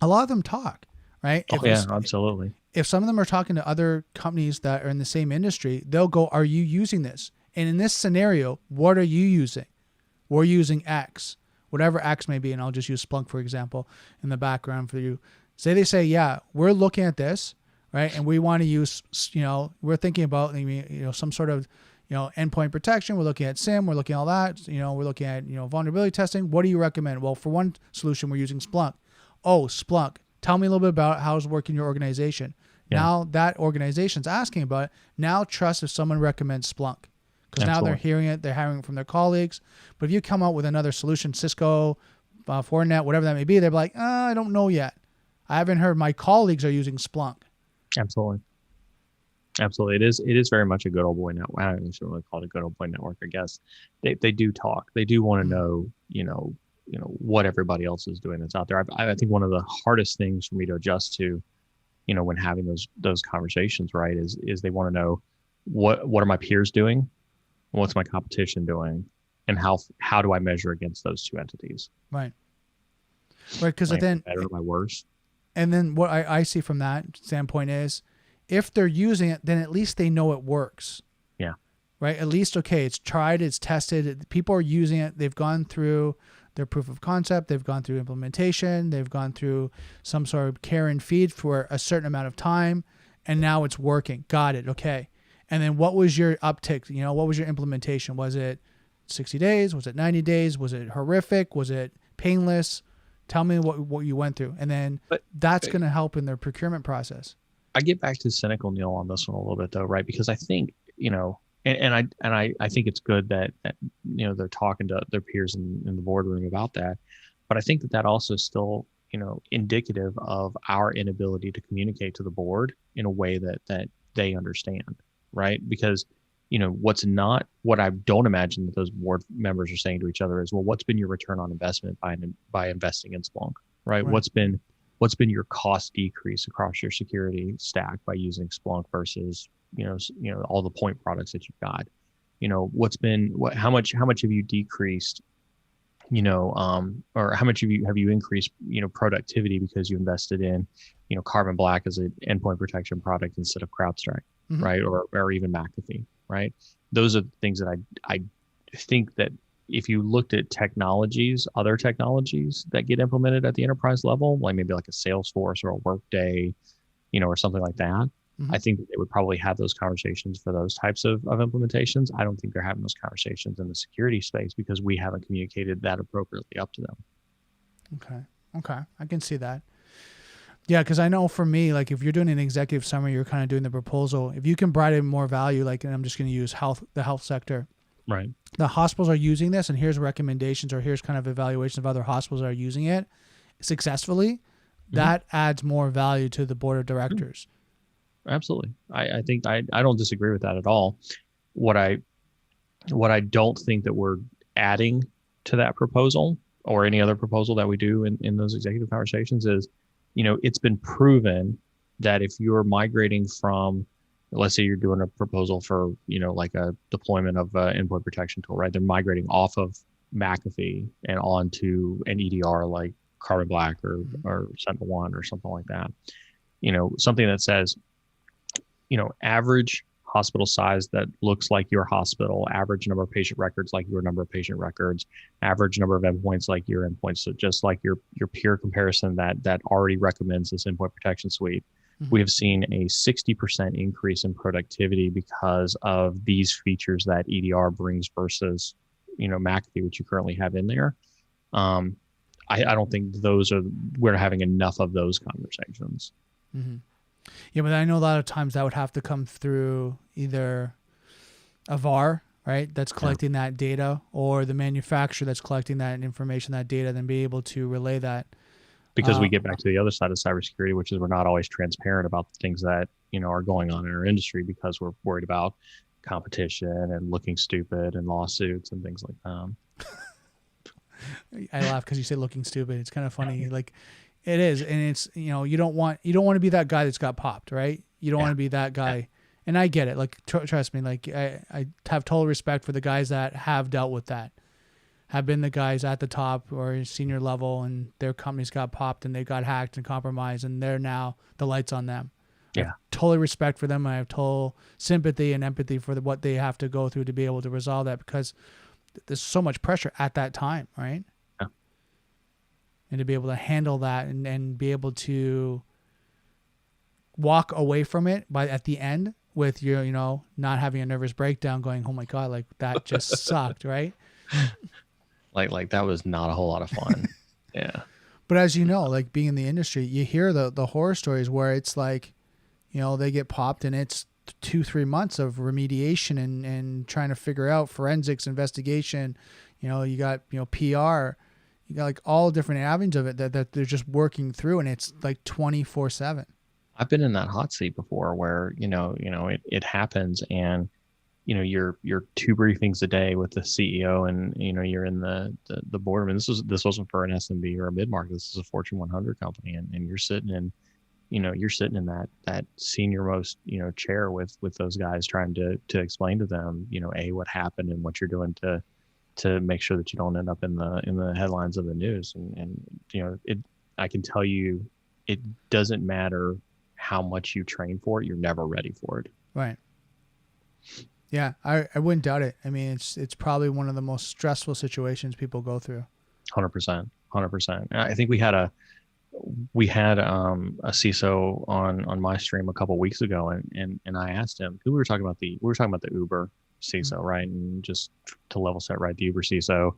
a lot of them talk, right? Absolutely. If some of them are talking to other companies that are in the same industry, they'll go, are you using this? And in this scenario, what are you using? We're using X, whatever X may be. And I'll just use Splunk, for example, in the background for you. They say, yeah, we're looking at this, right? And we want to use, we're thinking about, some sort of, endpoint protection. We're looking at SIM. We're looking at all that. We're looking at, vulnerability testing. What do you recommend? Well, for one solution, we're using Splunk. Oh, Splunk. Tell me a little bit about how it's working in your organization. Yeah. Now that organization's asking about it. Now trust if someone recommends Splunk, because now they're Absolutely. hearing it, they're hearing it from their colleagues. But if you come out with another solution, Cisco, Fortinet, whatever that may be, they're like, I don't know yet. I haven't heard. My colleagues are using Splunk. Absolutely. Absolutely. It is very much a good old boy network. I don't really call it a good old boy network, I guess. They do talk. They do want to know, what everybody else is doing that's out there. I think one of the hardest things for me to adjust to, when having those conversations, right, is they want to know what are my peers doing, what's my competition doing, and how do I measure against those two entities? Right. Right. Because Am I then, better or am I worse? and then what I see from that standpoint is, if they're using it, then at least they know it works. Yeah. Right. At least, okay, it's tried, it's tested. People are using it. They've gone through their proof of concept. They've gone through implementation. They've gone through some sort of care and feed for a certain amount of time. And now it's working. Got it. Okay. And then what was your uptick? What was your implementation? Was it 60 days? Was it 90 days? Was it horrific? Was it painless? Tell me what you went through. And then that's going to help in their procurement process. I get back to cynical, Neil, on this one a little bit though, right? Because I think, I think it's good that they're talking to their peers in the boardroom about that. But I think that also still, indicative of our inability to communicate to the board in a way that they understand, right? Because, what I don't imagine that those board members are saying to each other is, well, what's been your return on investment by investing in Splunk, right? What's been your cost decrease across your security stack by using Splunk versus, all the point products that you've got? How much have you decreased, or how much have you increased, productivity because you invested in, Carbon Black as an endpoint protection product instead of CrowdStrike, Mm-hmm. right? Or even McAfee, right? Those are the things that I think that if you looked at other technologies that get implemented at the enterprise level, like maybe like a Salesforce or a Workday, or something like that, Mm-hmm. I think that they would probably have those conversations for those types of implementations. I don't think they're having those conversations in the security space because we haven't communicated that appropriately up to them. Okay. I can see that. Yeah, because I know for me, like if you're doing an executive summary, you're kind of doing the proposal. If you can provide in more value, like, and I'm just going to use the health sector. Right. The hospitals are using this, and here's recommendations, or here's kind of evaluation of other hospitals that are using it successfully. Mm-hmm. That adds more value to the board of directors. Absolutely. I think I don't disagree with that at all. What I don't think that we're adding to that proposal or any other proposal that we do in those executive conversations is, it's been proven that if you're migrating from, let's say you're doing a proposal for, like a deployment of an endpoint protection tool, right? They're migrating off of McAfee and onto an EDR like Carbon Black or SentinelOne or something like that. Something that says, average hospital size that looks like your hospital, average number of patient records like your number of patient records, average number of endpoints like your endpoints. So just like your peer comparison that already recommends this endpoint protection suite. Mm-hmm. We have seen a 60% increase in productivity because of these features that EDR brings versus, McAfee, which you currently have in there. I don't think we're having enough of those conversations. Mm-hmm. Yeah, but I know a lot of times that would have to come through either a VAR, right, that's collecting that data, or the manufacturer that's collecting that information, that data, then be able to relay that. Because we get back to the other side of cybersecurity, which is we're not always transparent about the things that, are going on in our industry because we're worried about competition and looking stupid and lawsuits and things like that. I laugh because you say looking stupid. It's kind of funny. Like, it is, and it's, you don't want to be that guy that's got popped, right? You don't want to be that guy, and I get it. Like, trust me, like I have total respect for the guys that have dealt with that, have been the guys at the top or senior level, and their companies got popped and they got hacked and compromised, and they're now the lights on them. Yeah, I have totally respect for them. I have total sympathy and empathy for what they have to go through to be able to resolve that, because there's so much pressure at that time, right? And to be able to handle that and be able to walk away from it at the end with your, not having a nervous breakdown going, oh my God, like that just sucked, right? Like that was not a whole lot of fun. Yeah. But as you know, like being in the industry, you hear the horror stories where it's like, they get popped, and it's 2-3 months of remediation and trying to figure out forensics investigation. You got PR, you got like all different avenues of it that they're just working through, and it's like 24/7. I've been in that hot seat before where, it happens, and, you're 2 briefings a day with the CEO, and, you're in the boardroom. And this wasn't for an SMB or a mid-market. This is a Fortune 100 company. And you're sitting in, that senior most, chair with those guys, trying to explain to them, what happened and what you're doing to make sure that you don't end up in the headlines of the news. And I can tell you, it doesn't matter how much you train for it, you're never ready for it. Right. Yeah, I wouldn't doubt it. I mean, it's probably one of the most stressful situations people go through. 100%. I think we had a CISO on my stream a couple of weeks ago, and I asked him, who we were talking about the Uber CISO, right? And just to level set, right, the Uber CISO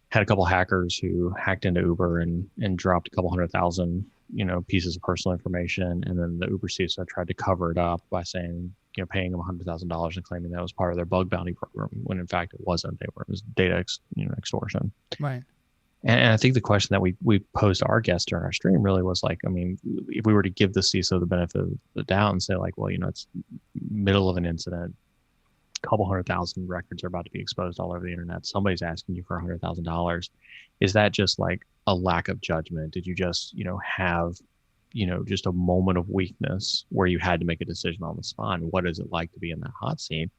had a couple hackers who hacked into Uber and dropped a couple 100,000 pieces of personal information, and then the Uber CISO tried to cover it up by saying, paying them $100,000 and claiming that was part of their bug bounty program, when in fact it wasn't. It was data extortion. Right. And I think the question that we posed to our guest during our stream really was like, I mean, if we were to give the CISO the benefit of the doubt and say like, well, it's middle of an incident, a couple 100,000 records are about to be exposed all over the internet, somebody's asking you for $100,000, is that just like a lack of judgment? Did you just have just a moment of weakness where you had to make a decision on the spot? And what is it like to be in that hot seat?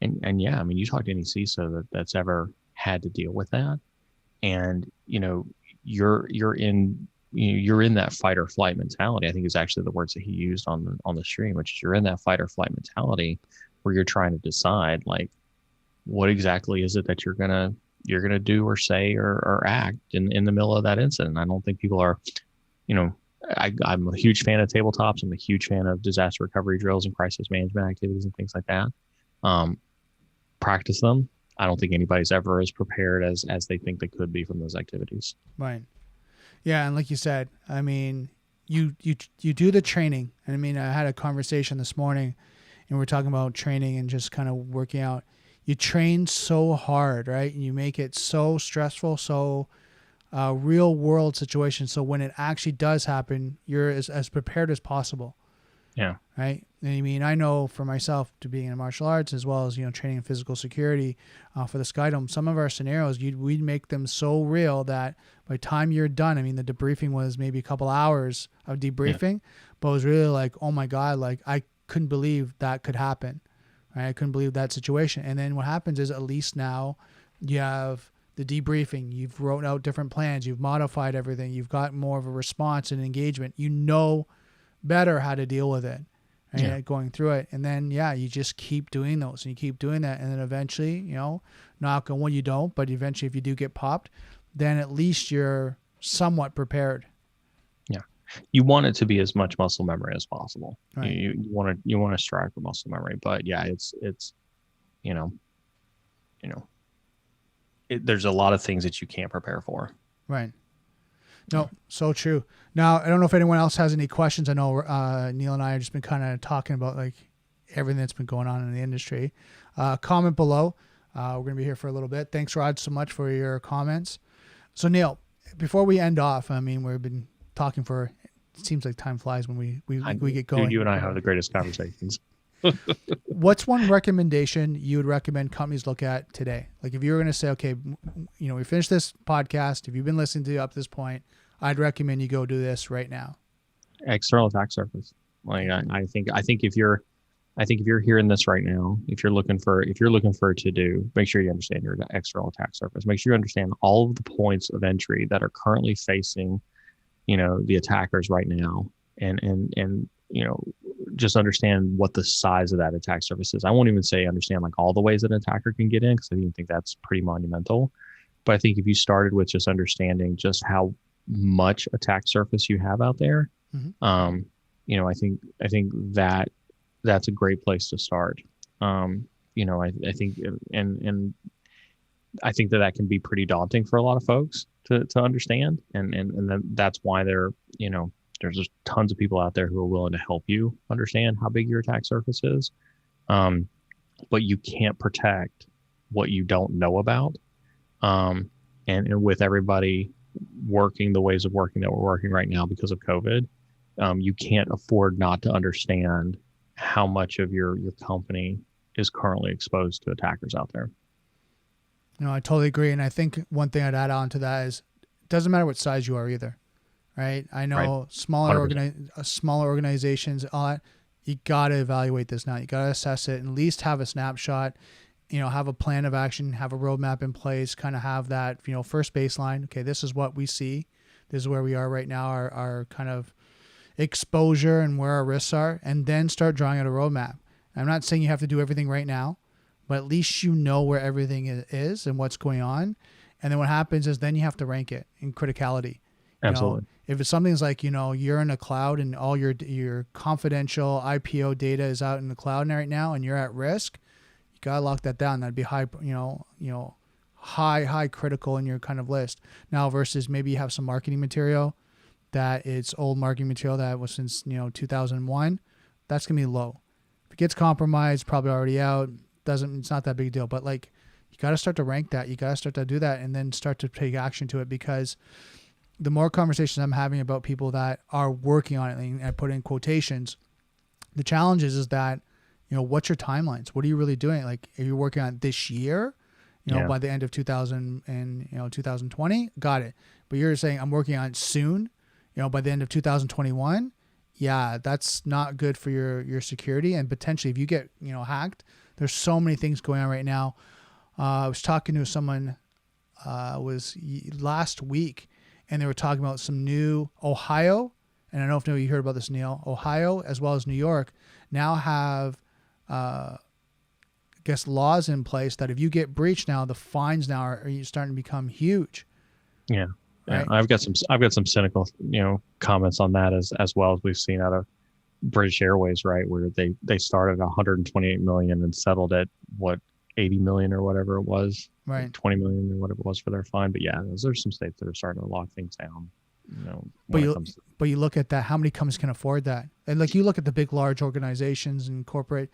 And yeah, I mean, you talk to any CISO that's ever had to deal with that, and you're in that fight or flight mentality. I think is actually the words that he used on the stream, which is you're in that fight or flight mentality where you're trying to decide like, what exactly is it that you're gonna do or say or act in the middle of that incident. I don't think people are, I'm a huge fan of tabletops. I'm a huge fan of disaster recovery drills and crisis management activities and things like that. Practice them. I don't think anybody's ever as prepared as they think they could be from those activities. Right. Yeah. And like you said, I mean, you do the training. I mean, I had a conversation this morning, and we're talking about training and just kind of working out. You train so hard, right? And you make it so stressful, so real world situation. So when it actually does happen, you're as prepared as possible. Yeah. Right. And I mean, I know for myself, to being in martial arts as well as, training in physical security for the Skydome, some of our scenarios, we'd make them so real that by the time you're done, I mean, the debriefing was maybe a couple hours of debriefing, but it was really like, oh my God, like I couldn't believe that could happen. Right? I couldn't believe that situation. And then what happens is, at least now you have the debriefing, you've wrote out different plans, you've modified everything, you've got more of a response and engagement, better how to deal with it, right? Yeah. Going through it. And then, you just keep doing those and you keep doing that. And then eventually, knock on wood, you don't, but eventually if you do get popped, then at least you're somewhat prepared. Yeah. You want it to be as much muscle memory as possible. Right. You want to strive for muscle memory, but yeah, it's there's a lot of things that you can't prepare for. Right. No, so true. Now, I don't know if anyone else has any questions. I know Neil and I have just been kind of talking about like everything that's been going on in the industry. Comment below. We're going to be here for a little bit. Thanks, Rod, so much for your comments. So, Neil, before we end off, I mean, we've been talking for, it seems like time flies when we get going. Dude, you and I have the greatest conversations. What's one recommendation you would recommend companies look at today? Like if you were going to say, okay, we finished this podcast, if you've been listening to up this point, I'd recommend you go do this right now. External attack surface. Like I think if you're hearing this right now, if you're looking for a to do, make sure you understand your external attack surface. Make sure you understand all of the points of entry that are currently facing, the attackers right now, and just understand what the size of that attack surface is. I won't even say understand like all the ways that an attacker can get in, because I even think that's pretty monumental. But I think if you started with just understanding just how much attack surface you have out there, I think that's a great place to start. I think, and I think that can be pretty daunting for a lot of folks to understand, and that's why they're There's just tons of people out there who are willing to help you understand how big your attack surface is. But you can't protect what you don't know about. And with everybody working the ways of working that we're working right now because of COVID, you can't afford not to understand how much of your company is currently exposed to attackers out there. I totally agree. And I think one thing I'd add on to that is it doesn't matter what size you are either, right? I know Right. smaller 100%. smaller organizations, all that, you got to evaluate this now. You got to assess it and at least have a snapshot, have a plan of action, have a roadmap in place, kind of have that, first baseline. Okay, this is what we see. This is where we are right now, our kind of exposure and where our risks are, and then start drawing out a roadmap. I'm not saying you have to do everything right now, but at least you know where everything is and what's going on. And then what happens is then you have to rank it in criticality. Absolutely. If it's something's like, you're in a cloud and all your confidential IPO data is out in the cloud right now and you're at risk, you got to lock that down. That'd be high, high critical in your kind of list. Now versus maybe you have some marketing material that it's old marketing material that was since, 2001, that's going to be low. If it gets compromised, probably already out. It's not that big a deal, but like you got to start to rank that. You got to start to do that and then start to take action to it, because the more conversations I'm having about people that are working on it, and I put in quotations, the challenge is that, what's your timelines? What are you really doing? Like, are you working on this year, by the end of 2000 and, 2020? Got it. But you're saying I'm working on it soon, by the end of 2021. Yeah, that's not good for your security. And potentially if you get, hacked, there's so many things going on right now. I was talking to someone was last week, and they were talking about some new Ohio, and I don't know if you heard about this, Neil. Ohio as well as New York now have, I guess, laws in place that if you get breached now, the fines now are starting to become huge. Yeah. Right? I've got some cynical, comments on that as well, as we've seen out of British Airways, right, where they started 128 million and settled at 80 million or whatever it was, right? 20 million or whatever it was for their fine. But yeah, there's some states that are starting to lock things down. But you look at that, how many companies can afford that? And like you look at the big, large organizations and corporate,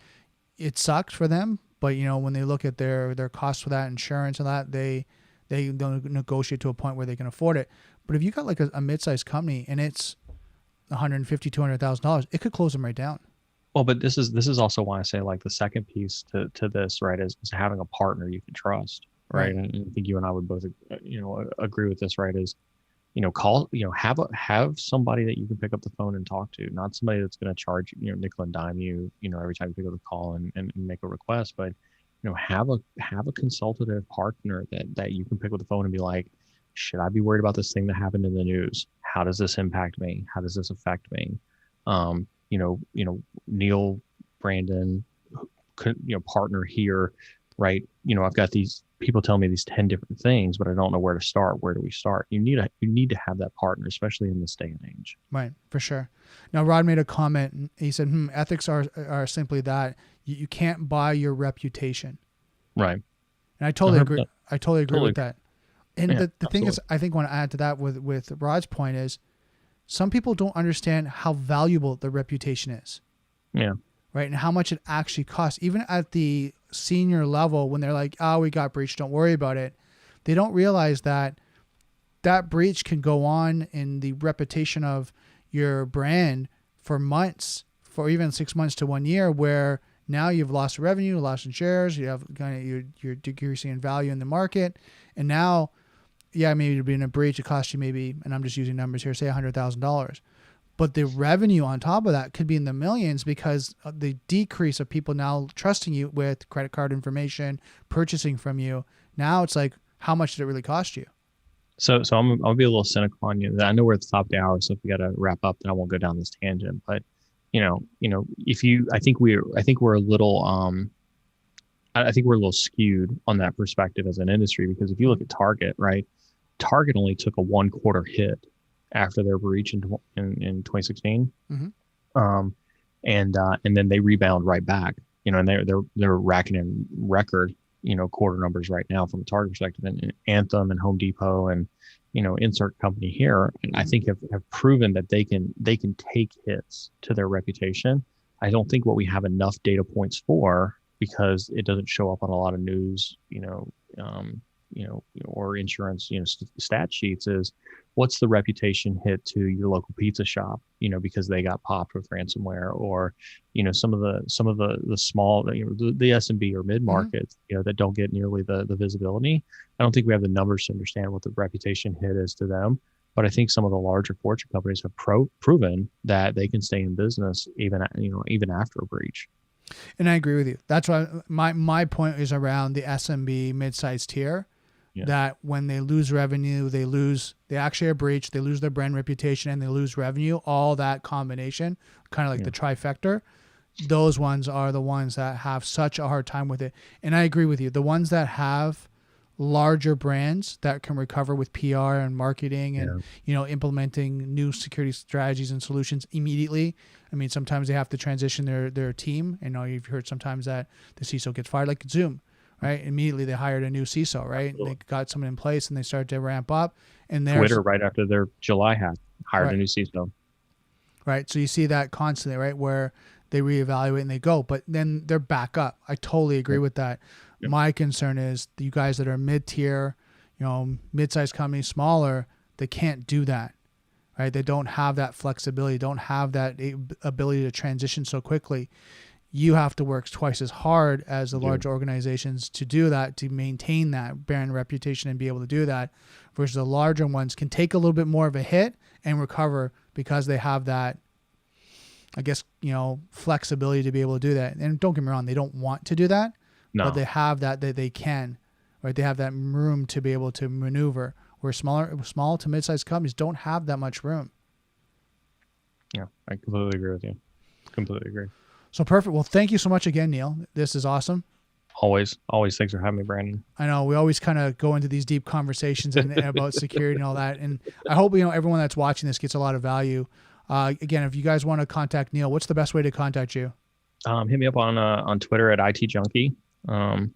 it sucks for them. But when they look at their costs for that, insurance and that, they don't negotiate to a point where they can afford it. But if you got like a mid-sized company and it's $150,000, $200,000, it could close them right down. Well, but this is also why I say, like, the second piece to this, right, is having a partner you can trust, right? And I think you and I would both, agree with this, right? Is, have somebody that you can pick up the phone and talk to, not somebody that's going to charge, nickel and dime you, every time you pick up the call and make a request, but, have a consultative partner that you can pick up the phone and be like, should I be worried about this thing that happened in the news? How does this impact me? How does this affect me? Neil, Brandon, partner here, right? I've got these people telling me these 10 different things, but I don't know where to start. Where do we start? You need to have that partner, especially in this day and age. Right, for sure. Now, Rod made a comment. He said, ethics are simply that. You can't buy your reputation. Right. And I totally agree. I totally agree with that. And Yeah, the thing is, I think I want to add to that with Rod's point is, some people don't understand how valuable the reputation is. Yeah. Right. And how much it actually costs, even at the senior level, when they're like, oh, we got breached, don't worry about it. They don't realize that breach can go on in the reputation of your brand for months, for even 6 months to 1 year, where now you've lost revenue, lost in shares, you have kind of you're decreasing in value in the market. And now, yeah, maybe you're being a breach, it costs you maybe, and I'm just using numbers here, say $100,000. But the revenue on top of that could be in the millions, because the decrease of people now trusting you with credit card information, purchasing from you. Now it's like, how much did it really cost you? So I'll be a little cynical on you. I know we're at the top of the hour, so if we got to wrap up, then I won't go down this tangent. But I think we're a little I think we're a little skewed on that perspective as an industry, because if you look at Target, right, Target only took a 1 quarter hit after their breach in 2016, and then they rebound right back, and they're racking in record quarter numbers right now from a Target perspective, and Anthem and Home Depot and insert company here, I think have proven that they can take hits to their reputation. I don't think what we have enough data points for, because it doesn't show up on a lot of news, or insurance, stat sheets, is what's the reputation hit to your local pizza shop, because they got popped with ransomware, or, some of the small, the SMB or mid markets, that don't get nearly the visibility. I don't think we have the numbers to understand what the reputation hit is to them. But I think some of the larger Fortune companies have proven that they can stay in business even after a breach. And I agree with you. That's why my point is around the SMB mid-sized tier. Yeah. That when they lose revenue, they actually are breached, they lose their brand reputation, and they lose revenue. All that combination, kind of like the trifecta. Those ones are the ones that have such a hard time with it. And I agree with you. The ones that have larger brands that can recover with PR and marketing and implementing new security strategies and solutions immediately. I mean, sometimes they have to transition their team. You've heard sometimes that the CISO gets fired, like Zoom, right? Immediately they hired a new CISO, right? They got someone in place and they started to ramp up. And Twitter, right after their July hack, hired a new CISO. Right. So you see that constantly, right? Where they reevaluate and they go, but then they're back up. I totally agree with that. Yep. My concern is you guys that are mid-tier, mid-sized companies, smaller, they can't do that, right? They don't have that flexibility, don't have that ability to transition so quickly. You have to work twice as hard as the large organizations to do that, to maintain that brand reputation and be able to do that, versus the larger ones can take a little bit more of a hit and recover because they have that, I guess, flexibility to be able to do that. And don't get me wrong, they don't want to do that, but they have that they can, right? They have that room to be able to maneuver, where small to mid-sized companies don't have that much room. Yeah, I completely agree with you. Completely agree. So perfect. Well, thank you so much again, Neil. This is awesome. Always. Thanks for having me, Brandon. I know we always kind of go into these deep conversations and about security and all that. And I hope, everyone that's watching this gets a lot of value. Again, if you guys want to contact Neil, what's the best way to contact you? Hit me up on Twitter at ITJunkie. And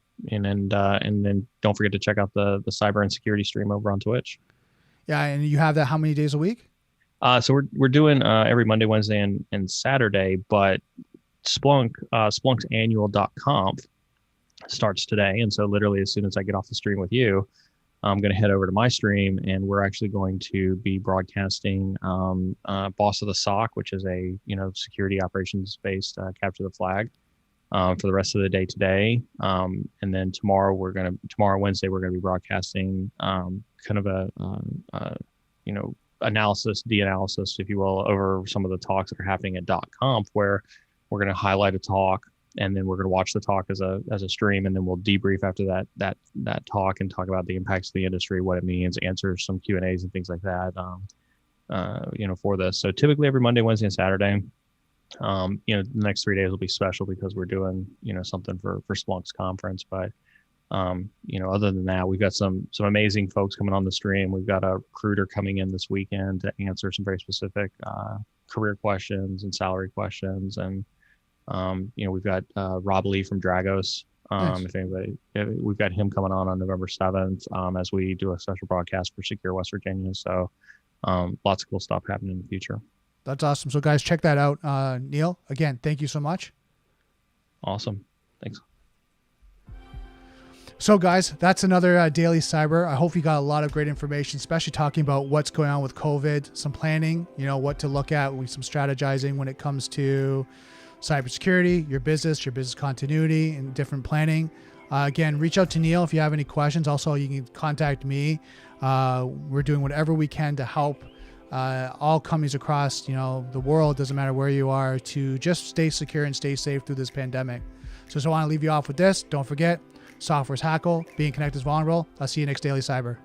then don't forget to check out the cyber and security stream over on Twitch. Yeah. And you have that how many days a week? So we're doing every Monday, Wednesday, and Saturday, but Splunk's annual.conf starts today. And so literally as soon as I get off the stream with you, I'm going to head over to my stream, and we're actually going to be broadcasting Boss of the SOC, which is a security operations based capture the flag for the rest of the day today. And then tomorrow Wednesday we're going to be broadcasting kind of a de-analysis, if you will, over some of the talks that are happening at .conf, where we're going to highlight a talk, and then we're going to watch the talk as a stream, and then we'll debrief after that talk and talk about the impacts of the industry, what it means, answer some Q&As and things like that, for this. So typically every Monday, Wednesday, and Saturday. The next 3 days will be special because we're doing, something for Splunk's conference. But, other than that, we've got some amazing folks coming on the stream. We've got a recruiter coming in this weekend to answer some very specific career questions and salary questions. And, we've got Rob Lee from Dragos. Nice. We've got him coming on November 7th as we do a special broadcast for Secure West Virginia. So lots of cool stuff happening in the future. That's awesome. So guys, check that out. Neil, again, thank you so much. Awesome. Thanks. So guys, that's another Daily Cyber. I hope you got a lot of great information, especially talking about what's going on with COVID, some planning, what to look at, some strategizing when it comes to cybersecurity, your business continuity, and different planning. Again, reach out to Neil if you have any questions. Also, you can contact me. We're doing whatever we can to help all companies across, the world, doesn't matter where you are, to just stay secure and stay safe through this pandemic. So I want to leave you off with this. Don't forget, software's hackle, being connected is vulnerable. I'll see you next Daily Cyber.